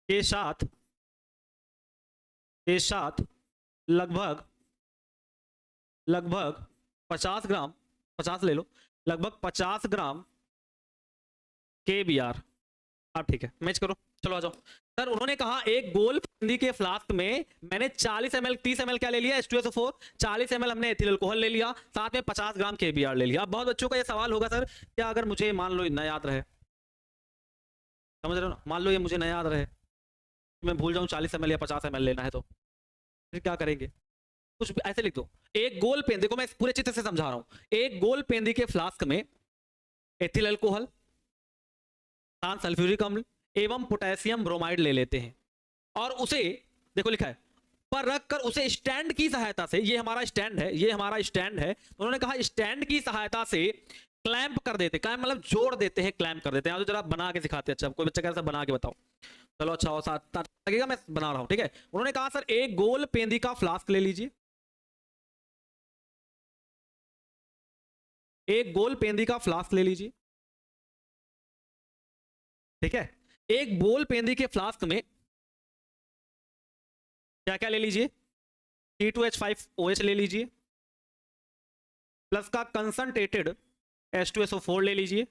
के साथ लगभग लगभग 50 ग्राम, 50 ले लो, लगभग 50 ग्राम KBr। अब ठीक है, मैच करो, चलो आ जाओ। सर उन्होंने कहा एक गोल पेंदी के फ्लास्क में मैंने 40 ml 30 ml क्या ले लिया, H2SO4, 40 ml हमने एथिल अल्कोहल ले लिया, साथ में 50 ग्राम KBr ले लिया। अब बहुत बच्चों का ये सवाल होगा सर, क्या अगर मुझे मान लो न याद रहे, समझ रहे हो ना, मान लो ये मुझे न याद रहे, मैं भूल जाऊं 40 ml या 50 ml लेना है, तो फिर क्या करेंगे? कुछ ऐसे लिख दो, एक गोल पेंदी, देखो मैं पूरे चित्र से समझा रहा हूं, एक गोल पेंदी के फ्लास्क में एथिल अल्कोहल, सल्फ्यूरिक अम्ल एवं पोटेशियम ब्रोमाइड ले लेते हैं और उसे, देखो लिखा है, पर रखकर उसे स्टैंड की सहायता से, ये हमारा स्टैंड है, ये हमारा स्टैंड है, उन्होंने कहा स्टैंड की सहायता से क्लैंप कर देते, क्लैंप मतलब जोड़ देते हैं, क्लैंप कर देते हैं। तो जरा बना के सिखाते हैं, अच्छा कोई बच्चा कैसा बना के बताओ, चलो अच्छा हो साथ लगेगा, मैं बना रहा हूं, ठीक है। उन्होंने कहा सर एक गोल पेंदी का फ्लास्क ले लीजिए, एक गोल पेंदी का फ्लास्क ले लीजिए, ठीक है। एक गोल पेंदी के फ्लास्क में क्या क्या ले लीजिए, C2H5OH ले लीजिए, प्लस का कंसंट्रेटेड H2SO4 ले लीजिए,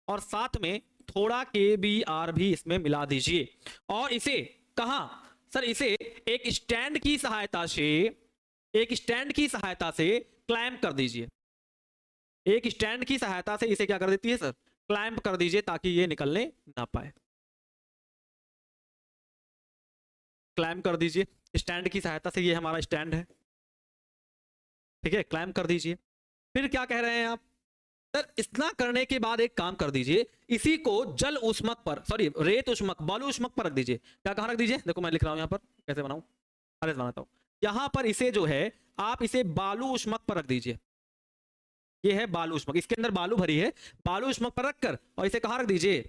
और साथ में थोड़ा KBr भी इसमें मिला दीजिए, और इसे कहां, सर इसे एक स्टैंड की सहायता से, एक स्टैंड की सहायता से क्लैंप कर दीजिए, एक स्टैंड की सहायता से इसे क्या कर देती है सर, क्लैंप कर दीजिए, ताकि ये निकलने ना पाए, क्लैंप कर दीजिए स्टैंड की सहायता से, ये हमारा स्टैंड है, ठीक है, क्लैंप कर दीजिए। फिर क्या कह रहे हैं आप, सर इतना करने के बाद एक काम कर दीजिए, इसी को जल उष्मक पर, सॉरी रेत उष्मक, बालू उष्मक पर रख दीजिए। क्या कहां रख दीजिए, देखो मैं लिख रहा हूं यहां पर, कैसे बनाऊं, अरे बनाता हूं, यहां पर इसे जो है आप इसे बालू उष्मक पर रख दीजिए, ये है बालू उष्मक, इसके अंदर बालू भरी है, बालू उष्मक पर रखकर और इसे कहां रख दीजिए,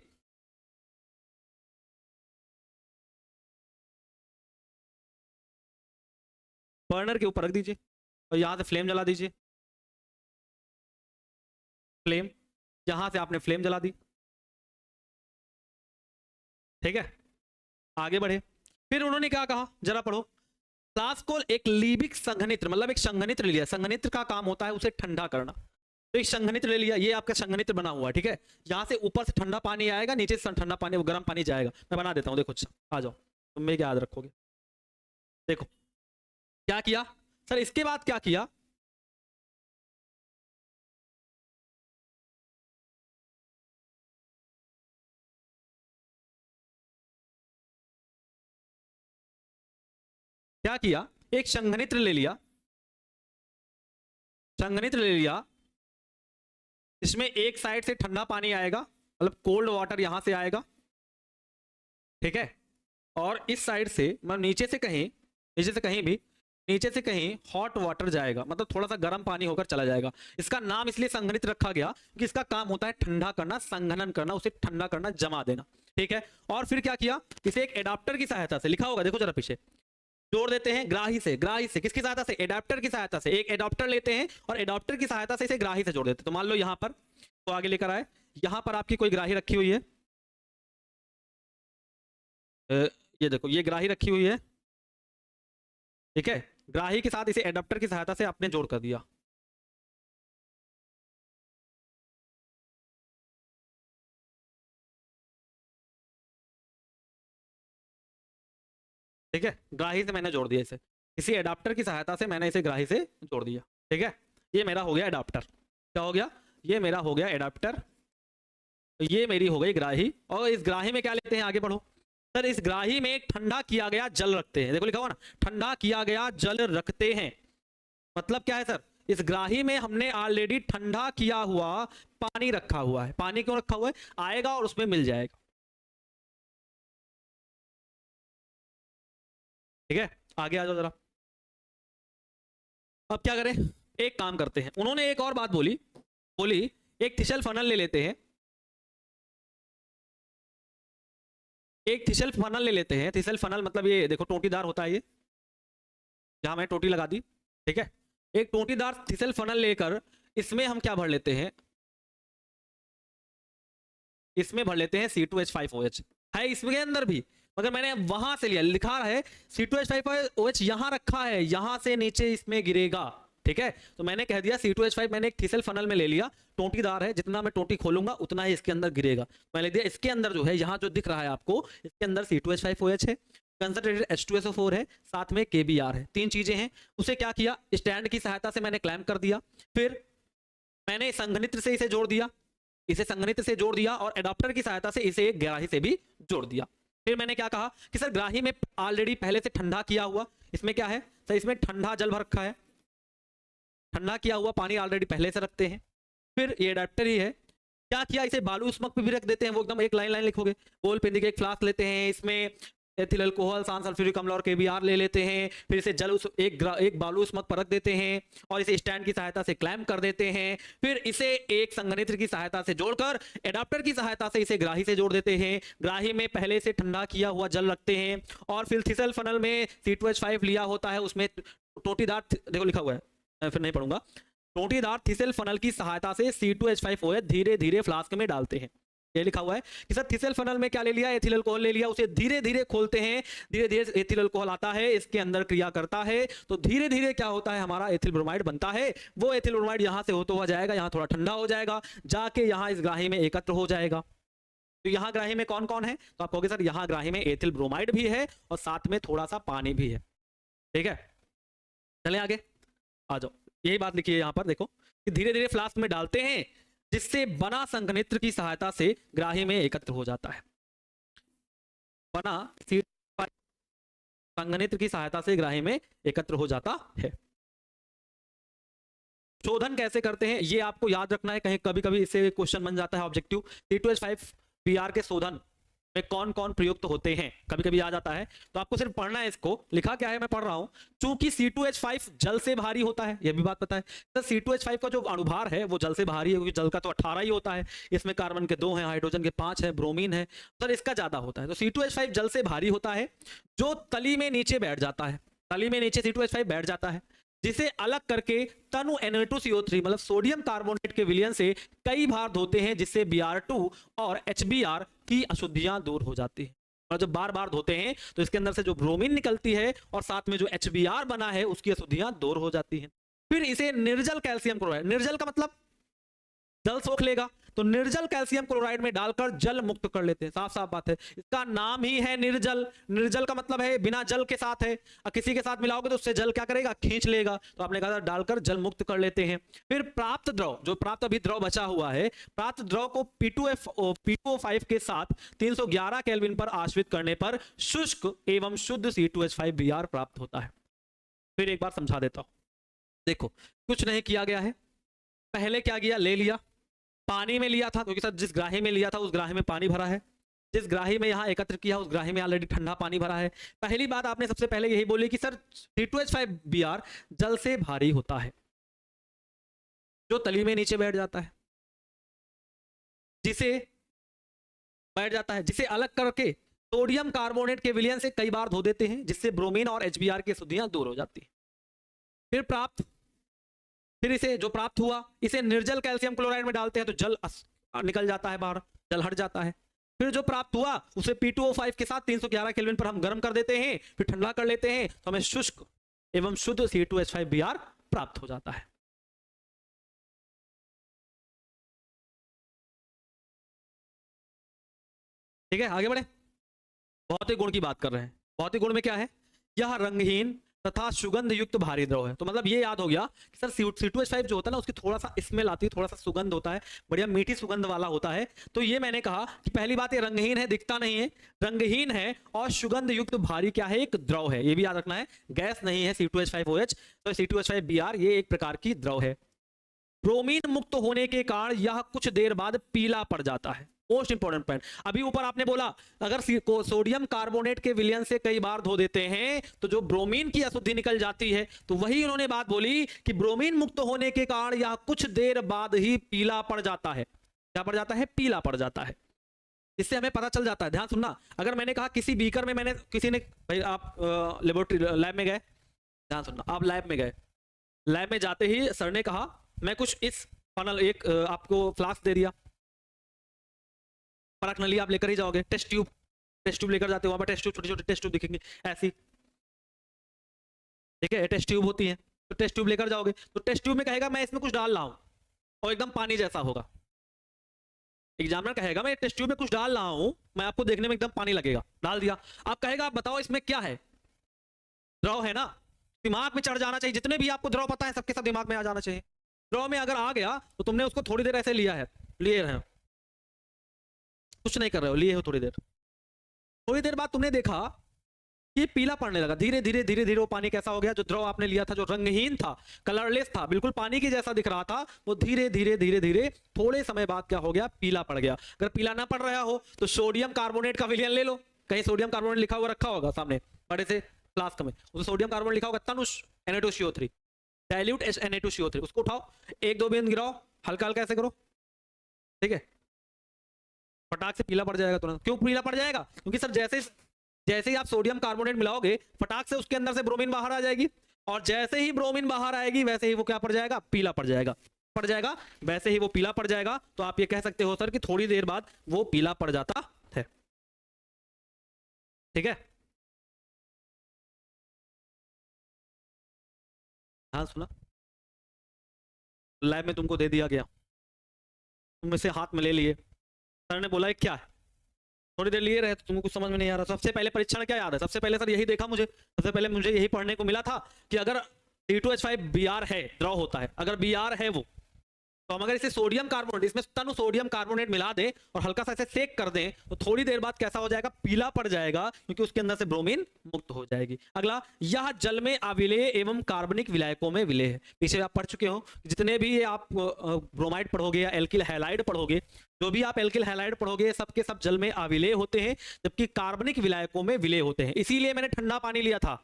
बर्नर के ऊपर रख दीजिए, और यहां से फ्लेम जला दीजिए, फ्लेम, यहां से आपने फ्लेम जला दी, ठीक है, आगे बढ़े। फिर उन्होंने क्या कहा, जरा पढ़ो, फ्लास्क को एक लीबिक संघनित्र, मतलब एक संघनित्र लिया, संघनित्र का काम होता है उसे ठंडा करना, तो एक संघनित्र ले लिया, ये आपका संघनित्र बना हुआ है, ठीक है, यहां से ऊपर से ठंडा पानी आएगा, नीचे से ठंडा पानी, गर्म पानी जाएगा, मैं बना देता हूं, देखो अच्छा आ जाओ, तुम मेरे याद रखोगे, देखो क्या किया सर, इसके बाद क्या किया, क्या किया, एक संघनित्र ले लिया, संघनित्र ले लिया, इसमें एक साइड से ठंडा पानी आएगा, मतलब कोल्ड वाटर यहां से आएगा, ठीक है, और इस साइड से मतलब नीचे से कहीं, नीचे से कहीं भी, नीचे से कहीं हॉट वाटर जाएगा, मतलब थोड़ा सा गर्म पानी होकर चला जाएगा। इसका नाम इसलिए संघनित रखा गया क्योंकि इसका काम होता है ठंडा करना, संघनन करना, उसे ठंडा करना, जमा देना, ठीक है। और फिर क्या किया, इसे एक एडाप्टर की सहायता से, लिखा होगा देखो जरा पीछे, जोड़ देते हैं ग्राही से, ग्राही से किसकी सहायता से, एडाप्टर की सहायता से, एक एडाप्टर लेते हैं और एडाप्टर की सहायता से इसे ग्राही से जोड़ देते हैं। तो मान लो यहां पर, तो आगे लेकर आए, यहां पर आपकी कोई ग्राही रखी हुई है, ये देखो ये ग्राही रखी हुई है, ठीक है, ग्राही के साथ इसे एडाप्टर की सहायता से आपने जोड़ कर दिया, ठीक है, ग्राही से मैंने जोड़ दिया इसे, इसी एडाप्टर की सहायता से मैंने इसे ग्राही से जोड़ दिया, ठीक है, ये मेरा हो गया एडाप्टर, क्या हो गया, ये मेरा हो गया एडाप्टर, ये मेरी हो गई ग्राही, और इस ग्राही में क्या लेते हैं, आगे बढ़ो सर, इस ग्राही में एक ठंडा किया गया जल रखते हैं, देखो लिखा हुआ ना, ठंडा किया गया जल रखते हैं, मतलब क्या है सर, इस ग्राही में हमने ऑलरेडी ठंडा किया हुआ पानी रखा हुआ है, पानी क्यों रखा हुआ है, आएगा और उसमें मिल जाएगा, ठीक है, आगे आ जाओ जरा, अब क्या करें, एक काम करते हैं, उन्होंने एक और बात बोली एक थिसल फनल ले लेते हैं, एक थिसल फनल ले लेते हैं। थिसल फनल मतलब ये देखो टोटीदार होता है, ये जहां मैं टोटी लगा दी, ठीक है। एक टोटीदार थिसल फनल लेकर इसमें हम क्या भर लेते हैं, इसमें भर लेते हैं C2H5OH, है इसके अंदर भी, मगर मैंने वहां से लिया, लिखा है C2H5OH यहां रखा है, यहां से नीचे इसमें गिरेगा, ठीक है। तो मैंने कह दिया C2H5 मैंने एक थिसल फनल में ले लिया, टोटीदार है, जितना मैं टोटी खोलूंगा उतना ही इसके अंदर गिरेगा। मैंने दिया इसके अंदर जो है, यहाँ जो दिख रहा है आपको, इसके अंदर C2H5OH है, कंसंट्रेटेड H2SO4 है, साथ में KBr है, तीन चीजें हैं। उसे क्या किया, स्टैंड की सहायता से मैंने क्लैंप कर दिया, फिर मैंने संघनित्र से इसे जोड़ दिया, इसे संघनित्र से जोड़ दिया, और एडाप्टर की सहायता से इसे एक ग्राही से भी जोड़ दिया। फिर मैंने क्या कहा कि सर ग्राही में ऑलरेडी पहले से ठंडा किया हुआ, इसमें क्या है सर, इसमें ठंडा जल भर रखा है, ठंडा किया हुआ पानी ऑलरेडी पहले से रखते हैं। फिर ये एडाप्टर ही है, क्या किया, इसे बालू उस्मक पे भी रख देते हैं, वो एकदम एक लाइन लाइन लिखोगे, गोल पिंदी के एक फ्लास्क लेते हैं, इसमें एथिल अल्कोहल, सांस सल्फ्यूरिक अम्ल और KBr ले लेते हैं, फिर इसे जल एक बालू उस्मक पर रख देते हैं, और इसे स्टैंड की सहायता से क्लैंप कर देते हैं, फिर इसे एक संघनित्र की सहायता से जोड़कर एडाप्टर की सहायता से इसे ग्राही से जोड़ देते हैं, ग्राही में पहले से ठंडा किया हुआ जल रखते हैं, और फिर थिसल फनल में C2H5 लिया होता है, उसमें टोटीदार, देखो लिखा हुआ है, मैं फिर नहीं पढ़ूंगा, टोटीदार थिसल फनल की सहायता से C2H5OH धीरे धीरे फ्लास्क में डालते हैं। ये लिखा हुआ है कि सर थिसल फनल में क्या ले लिया, एथिल अल्कोहल ले लिया, उसे धीरे धीरे खोलते हैं, धीरे धीरे एथिल अल्कोहल आता है, इसके अंदर क्रिया करता है, तो धीरे धीरे क्या होता है, हमारा एथिल ब्रोमाइड बनता है। वो एथिल ब्रोमाइड यहां से होता हुआ जाएगा, यहां थोड़ा ठंडा हो जाएगा, जाके यहां इस ग्राही में एकत्र हो जाएगा। तो यहाँ ग्राही में कौन कौन है, तो आप कहोगे सर यहाँ ग्राही में एथिल ब्रोमाइड भी है और साथ में थोड़ा सा पानी भी है, ठीक है। चले आगे आ जाओ, यही बात लिखी है यहाँ पर, देखो कि धीरे धीरे फ्लास्क में डालते हैं, जिससे बना संघनित्र की सहायता से ग्राही में एकत्र हो जाता है, बना संघनित्र की सहायता से ग्राही में एकत्र हो जाता है। शोधन कैसे करते हैं ये आपको याद रखना है, कहीं कभी कभी इससे क्वेश्चन बन जाता है ऑब्जेक्टिव, C2H5Br के शोधन में कौन कौन प्रयुक्त होते हैं, कभी कभी आ जाता है, तो आपको सिर्फ पढ़ना है इसको, लिखा क्या है मैं पढ़ रहा हूं, चूंकि C2H5 जल से भारी होता है, यह भी बात पता है, तो C2H5 का जो अणुभार है वो जल से भारी है, क्योंकि जल का तो 18 ही होता है, इसमें कार्बन के 2 हैं, हाइड्रोजन के 5 हैं, ब्रोमीन है, सर इसका ज्यादा होता है, तो C2H5 जल से भारी होता है, जो तली में नीचे बैठ जाता है, तली में नीचे C2H5 बैठ जाता है, जिसे अलग करके तनु Na2CO3 मतलब सोडियम कार्बोनेट के विलयन से कई बार धोते हैं, जिससे Br2 और HBr की अशुद्धियां दूर हो जाती हैं। और जब बार बार धोते हैं तो इसके अंदर से जो ब्रोमीन निकलती है और साथ में जो HBr बना है उसकी अशुद्धियां दूर हो जाती हैं। फिर इसे निर्जल कैल्शियम क्लोराइड, निर्जल का मतलब जल सोख लेगा, तो निर्जल कैल्शियम क्लोराइड में डालकर जल मुक्त कर लेते हैं, साफ साफ बात है, इसका नाम ही है निर्जल। निर्जल का मतलब है बिना जल के साथ है, और किसी के साथ मिलाओगे तो उससे जल क्या करेगा, खींच लेगा, तो आपने कहा डालकर जल मुक्त कर लेते हैं। फिर प्राप्त द्रव, जो प्राप्त अभी द्रव बचा हुआ है, प्राप्त द्रव को P2O5 के साथ 311 केल्विन पर आश्रित करने पर शुष्क एवं शुद्ध C2H5Br प्राप्त होता है। फिर एक बार समझा देता हूं, देखो कुछ नहीं किया गया है, पहले क्या किया, ले लिया, पानी में लिया था, क्योंकि सर जिस ग्राही में लिया था उस ग्राही में पानी भरा है, जिस ग्राही में यहां एकत्र किया उस ग्राही में ऑलरेडी ठंडा पानी भरा है। पहली बात आपने सबसे पहले यही बोली कि सर C2H5Br जल से भारी होता है, जो तली में नीचे बैठ जाता है, जिसे अलग करके सोडियम कार्बोनेट के विलयन से कई बार धो देते हैं, जिससे ब्रोमीन और HBr की अशुद्धियां दूर हो जाती है। फिर इसे जो प्राप्त हुआ, इसे निर्जल कैल्शियम क्लोराइड में डालते हैं तो जल निकल जाता है बाहर, जल हट जाता है। फिर जो प्राप्त हुआ उसे P2O5 के साथ 311 केल्विन पर हम गर्म कर देते हैं, फिर ठंडा कर लेते हैं, तो हमें शुष्क एवं शुद्ध C2H5Br प्राप्त हो जाता है। ठीक है, आगे बढ़े। भौतिक गुण की बात कर रहे हैं, भौतिक गुण में क्या है, यह रंगहीन तथा सुगंध युक्त भारी द्रव है। तो मतलब ये याद हो गया कि सर C2H5 जो होता है ना, उसकी थोड़ा सा स्मेल आती है, थोड़ा सा सुगंध होता है, बढ़िया मीठी सुगंध वाला होता है। तो ये मैंने कहा कि पहली बात ये रंगहीन है, दिखता नहीं है, रंगहीन है, और सुगंध युक्त भारी क्या है, एक द्रव है, ये भी याद रखना है, गैस नहीं है C2H5OH, तो C2H5Br ये एक प्रकार की द्रव है। ब्रोमीन मुक्त होने के कारण यह कुछ देर बाद पीला पड़ जाता है, मोस्ट इंपॉर्टेंट पॉइंट। अभी ऊपर आपने बोला अगर सोडियम कार्बोनेट के विलयन से कई बार धो देते हैं तो जो ब्रोमीन की अशुद्धि निकल जाती है, तो वही उन्होंने बात बोली कि ब्रोमीन मुक्त होने के कारण यह कुछ देर बाद ही पीला पड़ जाता है। क्या पड़ जाता है? पीला पड़ जाता है। इससे हमें पता चल जाता है, ध्यान सुनना, अगर मैंने कहा किसी बीकर में मैंने किसी ने, भाई आप लेबोरेटरी लैब में गए, ध्यान सुनना, आप लैब में गए, लैब में जाते ही सर ने कहा मैं कुछ इस फनल एक आपको फ्लास्क दे दिया, परख नली आप लेकर ही जाओगे, टेस्ट ट्यूब लेकर जाते हो, वहां पर टेस्ट ट्यूब, छोटे छोटे टेस्ट ट्यूब दिखेंगे ऐसी, ठीक है, टेस्ट ट्यूब होती है, तो टेस्ट ट्यूब लेकर जाओगे, तो टेस्ट ट्यूब में कहेगा मैं इसमें कुछ डाल रहा हूं और एकदम पानी जैसा होगा। एग्जामिनर कहेगा मैं टेस्ट ट्यूब में कुछ डाल रहा हूं, मैं आपको देखने में एकदम पानी लगेगा, डाल दिया, आप कहेगा आप बताओ इसमें क्या है? द्रव है ना, दिमाग में चढ़ जाना चाहिए, जितने भी आपको द्रव पता है सबके सब दिमाग में आ जाना चाहिए। द्रव में अगर आ गया तो तुमने उसको थोड़ी देर ऐसे लिया है, लिए हैं, कुछ नहीं कर रहे हो, लिए हो थोड़ी देर बाद तुमने देखा ये पीला पड़ने लगा, धीरे धीरे धीरे धीरे वो पानी कैसा हो गया, जो द्रव आपने लिया था जो रंगहीन था, कलरलेस था, बिल्कुल पानी की जैसा दिख रहा था, वो धीरे धीरे धीरे धीरे थोड़े समय बाद क्या हो गया? पीला पड़ गया। अगर पीला ना पड़ रहा हो तो सोडियम कार्बोनेट का विलयन ले लो, कहीं सोडियम कार्बोनेट लिखा हुआ रखा होगा सामने बड़े से फ्लास्क में, उसमें सोडियम कार्बोनेट लिखा होगा तनुष Na2CO3, डाइल्यूट Na2CO3, उसको उठाओ, 1-2 बूंद गिराओ, हल्का हल्का ऐसे करो, ठीक है, फटाक से पीला पड़ जाएगा तुरंत। क्यों पीला पड़ जाएगा? क्योंकि सर जैसे ही आप सोडियम कार्बोनेट मिलाओगे फटाक से उसके अंदर से ब्रोमीन बाहर आ जाएगी, और जैसे ही ब्रोमीन बाहर आएगी वैसे ही वो क्या पड़ जाएगा? पीला पड़ जाएगा, वैसे ही वो पीला पड़ जाएगा। तो आप ये कह सकते हो सर कि थोड़ी देर बाद वो पीला पड़ जाता है, ठीक है। हाँ सुना, लैब में तुमको दे दिया गया, तुम इसे हाथ में ले लिए, सर ने बोला ये क्या है, थोड़ी देर लिए रहे तो तुमको कुछ समझ में नहीं आ रहा। सबसे पहले परीक्षण क्या याद है? सबसे पहले सर यही देखा मुझे, सबसे पहले मुझे यही पढ़ने को मिला था कि अगर C2H5Br है, द्रव होता है, अगर Br है वो, तो हम अगर इसे सोडियम कार्बोनेट, इसमें तनु सोडियम कार्बोनेट मिला दें और हल्का सा इसे सेक कर दें तो थोड़ी देर बाद कैसा हो जाएगा? पीला पड़ जाएगा, क्योंकि उसके अंदर से ब्रोमीन मुक्त हो जाएगी। अगला, यह जल में अविलेय एवं कार्बनिक विलायकों में विलेय है। पीछे आप पढ़ चुके हो, जितने भी आप ब्रोमाइड पढ़ोगे या एल्किल हैलाइड पढ़ोगे, जो भी आप एल्किल हैलाइड पढ़ोगे सबके सब जल में अविलेय होते हैं, जबकि कार्बनिक विलायकों में विलेय होते हैं। इसीलिए मैंने ठंडा पानी लिया था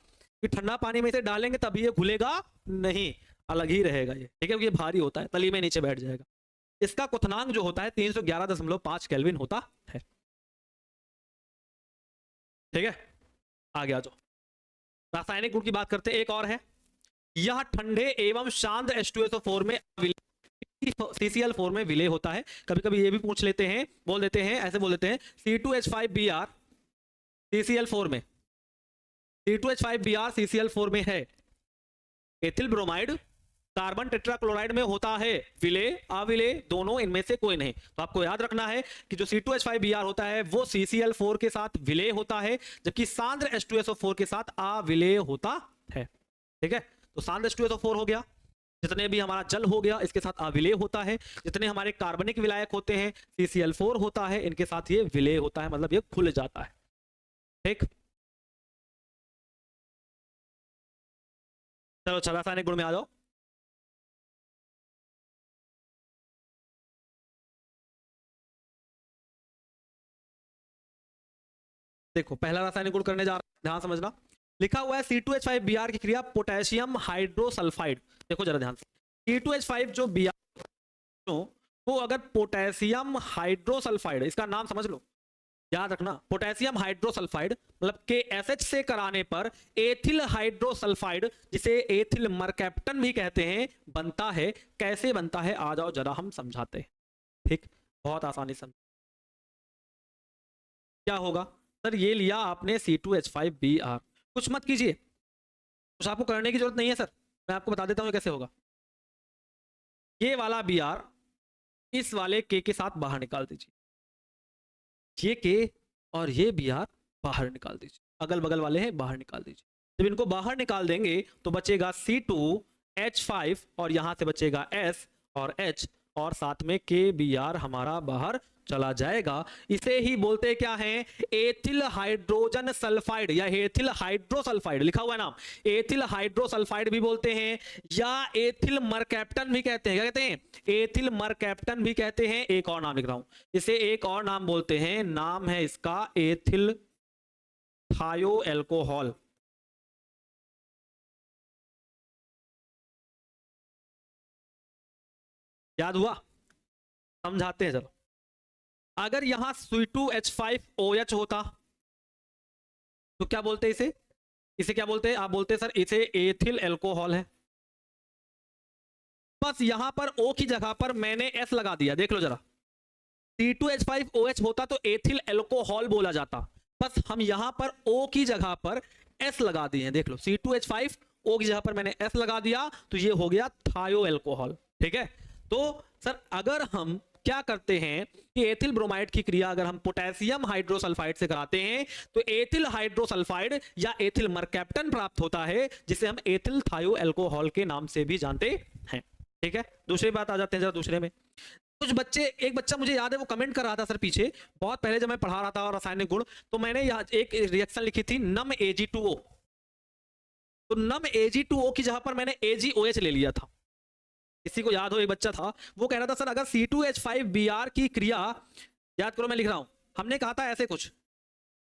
कि ठंडा पानी में इसे डालेंगे तभी ये घुलेगा नहीं, अलग ही रहेगा ये, ठीक है, क्योंकि ये भारी होता है, तली में नीचे बैठ जाएगा। इसका क्वथनांक जो होता है 311.5 केल्विन होता है, ठीक है। आगे आ जाओ, रासायनिक गुण की बात करते हैं। एक और है, यह ठंडे एवं शांत H2SO4 में CCl4 में विलय होता है। कभी कभी ये भी पूछ लेते हैं, बोल देते हैं, ऐसे बोल देते हैं C2H5Br CCl4 में, C2H5Br CCl4 में है, एथिल ब्रोमाइड कार्बन टेट्राक्लोराइड में होता है विलय अविलय दोनों, इनमें से कोई नहीं। तो आपको याद रखना है कि जो C2H5Br होता है वो CCl4 के साथ विलय होता है, जबकि सांद्र H2SO4 के साथ अविलय होता है, ठीक है। तो सांद्र H2SO4 हो गया, जितने भी हमारा जल हो गया इसके साथ अविलय होता है, जितने हमारे कार्बनिक विलायक होते हैं CCl4 होता है, इनके साथ ये विलय होता है, मतलब ये खुल जाता है, ठीक। चलो रासायनिक गुण में आ जाओ। देखो पहला रासायनिक गुण करने जा रहा है, ध्यान समझना, लिखा हुआ है C2H5Br की क्रिया पोटेशियम हाइड्रोसल्फाइड। देखो जरा ध्यान से, C2H5 जो Br वो अगर पोटेशियम हाइड्रोसल्फाइड, इसका नाम समझ लो, याद रखना, पोटेशियम हाइड्रोसल्फाइड मतलब KSH से कराने पर एथिल हाइड्रोसल्फाइड, जिसे एथिल मरकैप्टन भी कहते हैं, बनता है। कैसे बनता है आ जाओ जरा हम समझाते हैं, ठीक, बहुत आसानी से। क्या होगा सर, ये लिया आपने C2H5Br, कुछ मत कीजिए, कुछ आपको करने की जरूरत नहीं है सर, मैं आपको बता देता हूँ कैसे होगा। ये वाला Br इस वाले K के साथ बाहर निकाल दीजिए, ये K और ये Br बाहर निकाल दीजिए, अगल बगल वाले हैं बाहर निकाल दीजिए। जब इनको बाहर निकाल देंगे तो बचेगा C2H5 और यहां से बचेगा S और H, और साथ में KBr हमारा बाहर चला जाएगा। इसे ही बोलते क्या हैं, एथिल हाइड्रोजन सल्फाइड या एथिल हाइड्रोसल्फाइड, लिखा हुआ है नाम, एथिल हाइड्रोसल्फाइड भी बोलते हैं या एथिल मरकैप्टन भी कहते हैं। क्या कहते हैं, एथिल मरकैप्टन भी कहते हैं। एक और नाम लिख रहा हूं, इसे एक और नाम बोलते हैं, नाम है इसका एथिल थायो एल्कोहल। याद हुआ, समझाते हैं चलो। अगर यहां C2H5OH होता तो क्या बोलते इसे, इसे क्या बोलते हैं, आप बोलते हैं सर इसे एथिल एल्कोहल है। बस यहां पर O की जगह पर मैंने S लगा दिया, देख लो जरा। C2H5OH होता तो एथिल एल्कोहल बोला जाता, बस हम यहां पर O की जगह पर S लगा दिए हैं, देख लो C2H5O की जगह पर मैंने S लगा दिया तो ये हो गया थायो एल्कोहल। ठीक है, तो सर अगर हम क्या करते हैं कि एथिल ब्रोमाइड की क्रिया अगर हम पोटेशियम हाइड्रोसल्फाइड से कराते हैं तो एथिल हाइड्रोसल्फाइड या एथिल मरकैप्टन प्राप्त होता है, जिसे हम एथिल थायो एल्कोहल के नाम से भी जानते हैं। ठीक है, दूसरी बात आ जाते हैं जरा दूसरे में। कुछ बच्चे, एक बच्चा मुझे याद है वो कमेंट कर रहा था सर पीछे बहुत पहले जब मैं पढ़ा रहा था रासायनिक गुण, तो मैंने यहाँ एक रिएक्शन लिखी थी नम Ag2O, तो नम Ag2O की जगह पर मैंने AgOH ले लिया था। किसी को याद हो, एक बच्चा था वो कह रहा था सर अगर C2H5Br की क्रिया, याद करो मैं लिख रहा हूं, हमने कहा था ऐसे कुछ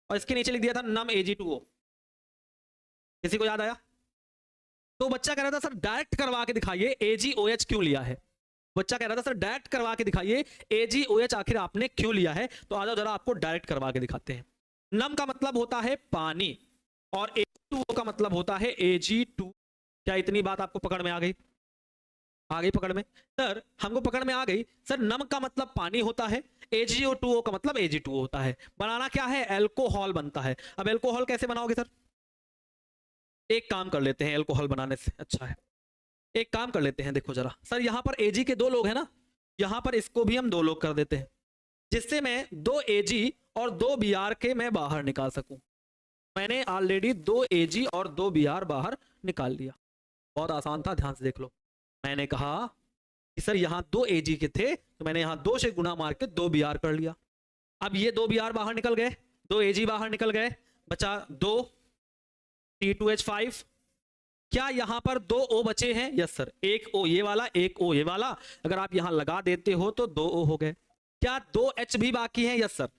और इसके नीचे लिख दिया था नम Ag2O। किसी को याद आया? तो बच्चा कह रहा था सर डायरेक्ट करवा के दिखाइए AgOH क्यों लिया है। बच्चा कह रहा था सर डायरेक्ट करवा के दिखाइए AgOH आखिर आपने क्यों लिया है। तो आ जाओ जरा आपको डायरेक्ट करवा के दिखाते हैं। नम का मतलब होता है पानी और H2O का मतलब होता है Ag2। क्या इतनी बात आपको पकड़ में आ गई? आ गई पकड़ में? सर हमको पकड़ में आ गई। सर नम का मतलब पानी होता है, AgO2O का मतलब Ag2O होता है। बनाना क्या है, एल्कोहल बनता है। अब एल्कोहल कैसे बनाओगे सर? एक काम कर लेते हैं, एल्कोहल बनाने से अच्छा है एक काम कर लेते हैं। देखो जरा सर, यहां पर Ag के 2 लोग हैं ना, यहां पर इसको भी हम 2 लोग कर देते हैं, जिससे मैं 2 Ag और 2 Br के मैं बाहर निकाल सकूं। मैंने ऑलरेडी 2 Ag और 2 Br बाहर निकाल लिया। बहुत आसान था, ध्यान से देख लो। मैंने कहा कि सर यहाँ 2 Ag के थे तो मैंने यहाँ 2 से गुना मार के 2 Br कर लिया। अब ये 2 Br बाहर निकल गए, 2 Ag बाहर निकल गए, बचा 2 C2H5। क्या यहाँ पर 2 O बचे हैं? यस सर, एक O ये वाला, एक O ये वाला। अगर आप यहाँ लगा देते हो तो 2 O हो गए। क्या 2 H भी बाकी हैं? यस सर,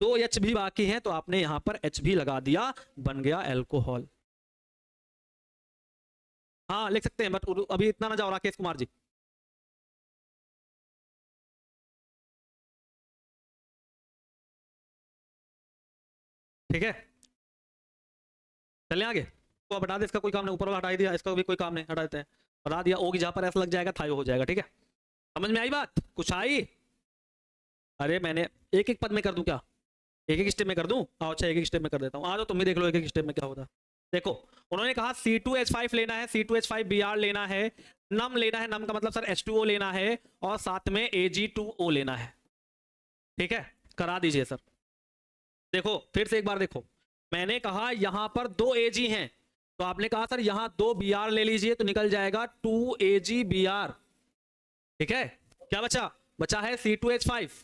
2 H भी बाकी हैं, तो आपने यहाँ पर H भी लगा दिया, बन गया एल्कोहल। हाँ लिख सकते हैं, बट अभी इतना ना जाओ राकेश कुमार जी। ठीक है, चलें आगे। तो अब हटा दे, इसका कोई काम नहीं, ऊपर वाला हटा ही दिया, इसका भी कोई काम नहीं, हटा देते हैं। हटा दिया, ओ की जहां पर ऐसा लग जाएगा थायो हो जाएगा। ठीक है, समझ में आई बात? कुछ आई? अरे मैंने एक एक पद में कर दूं क्या? एक एक स्टेप में कर दूं? अच्छा एक एक स्टेप में कर देता हूँ। आ जाओ तुम भी देख लो एक एक स्टेप में क्या होता है। देखो उन्होंने कहा C2H5 लेना है, C2H5Br लेना है, नम लेना है, नम का मतलब सर H2O लेना है, और साथ में Ag2O लेना है। ठीक है, करा दीजिए सर। देखो फिर से एक बार देखो, मैंने कहा यहां पर 2 Ag हैं, तो आपने कहा सर यहां 2 Br ले लीजिए, तो निकल जाएगा 2 AgBr। ठीक है, क्या बचा? बचा है C2H5।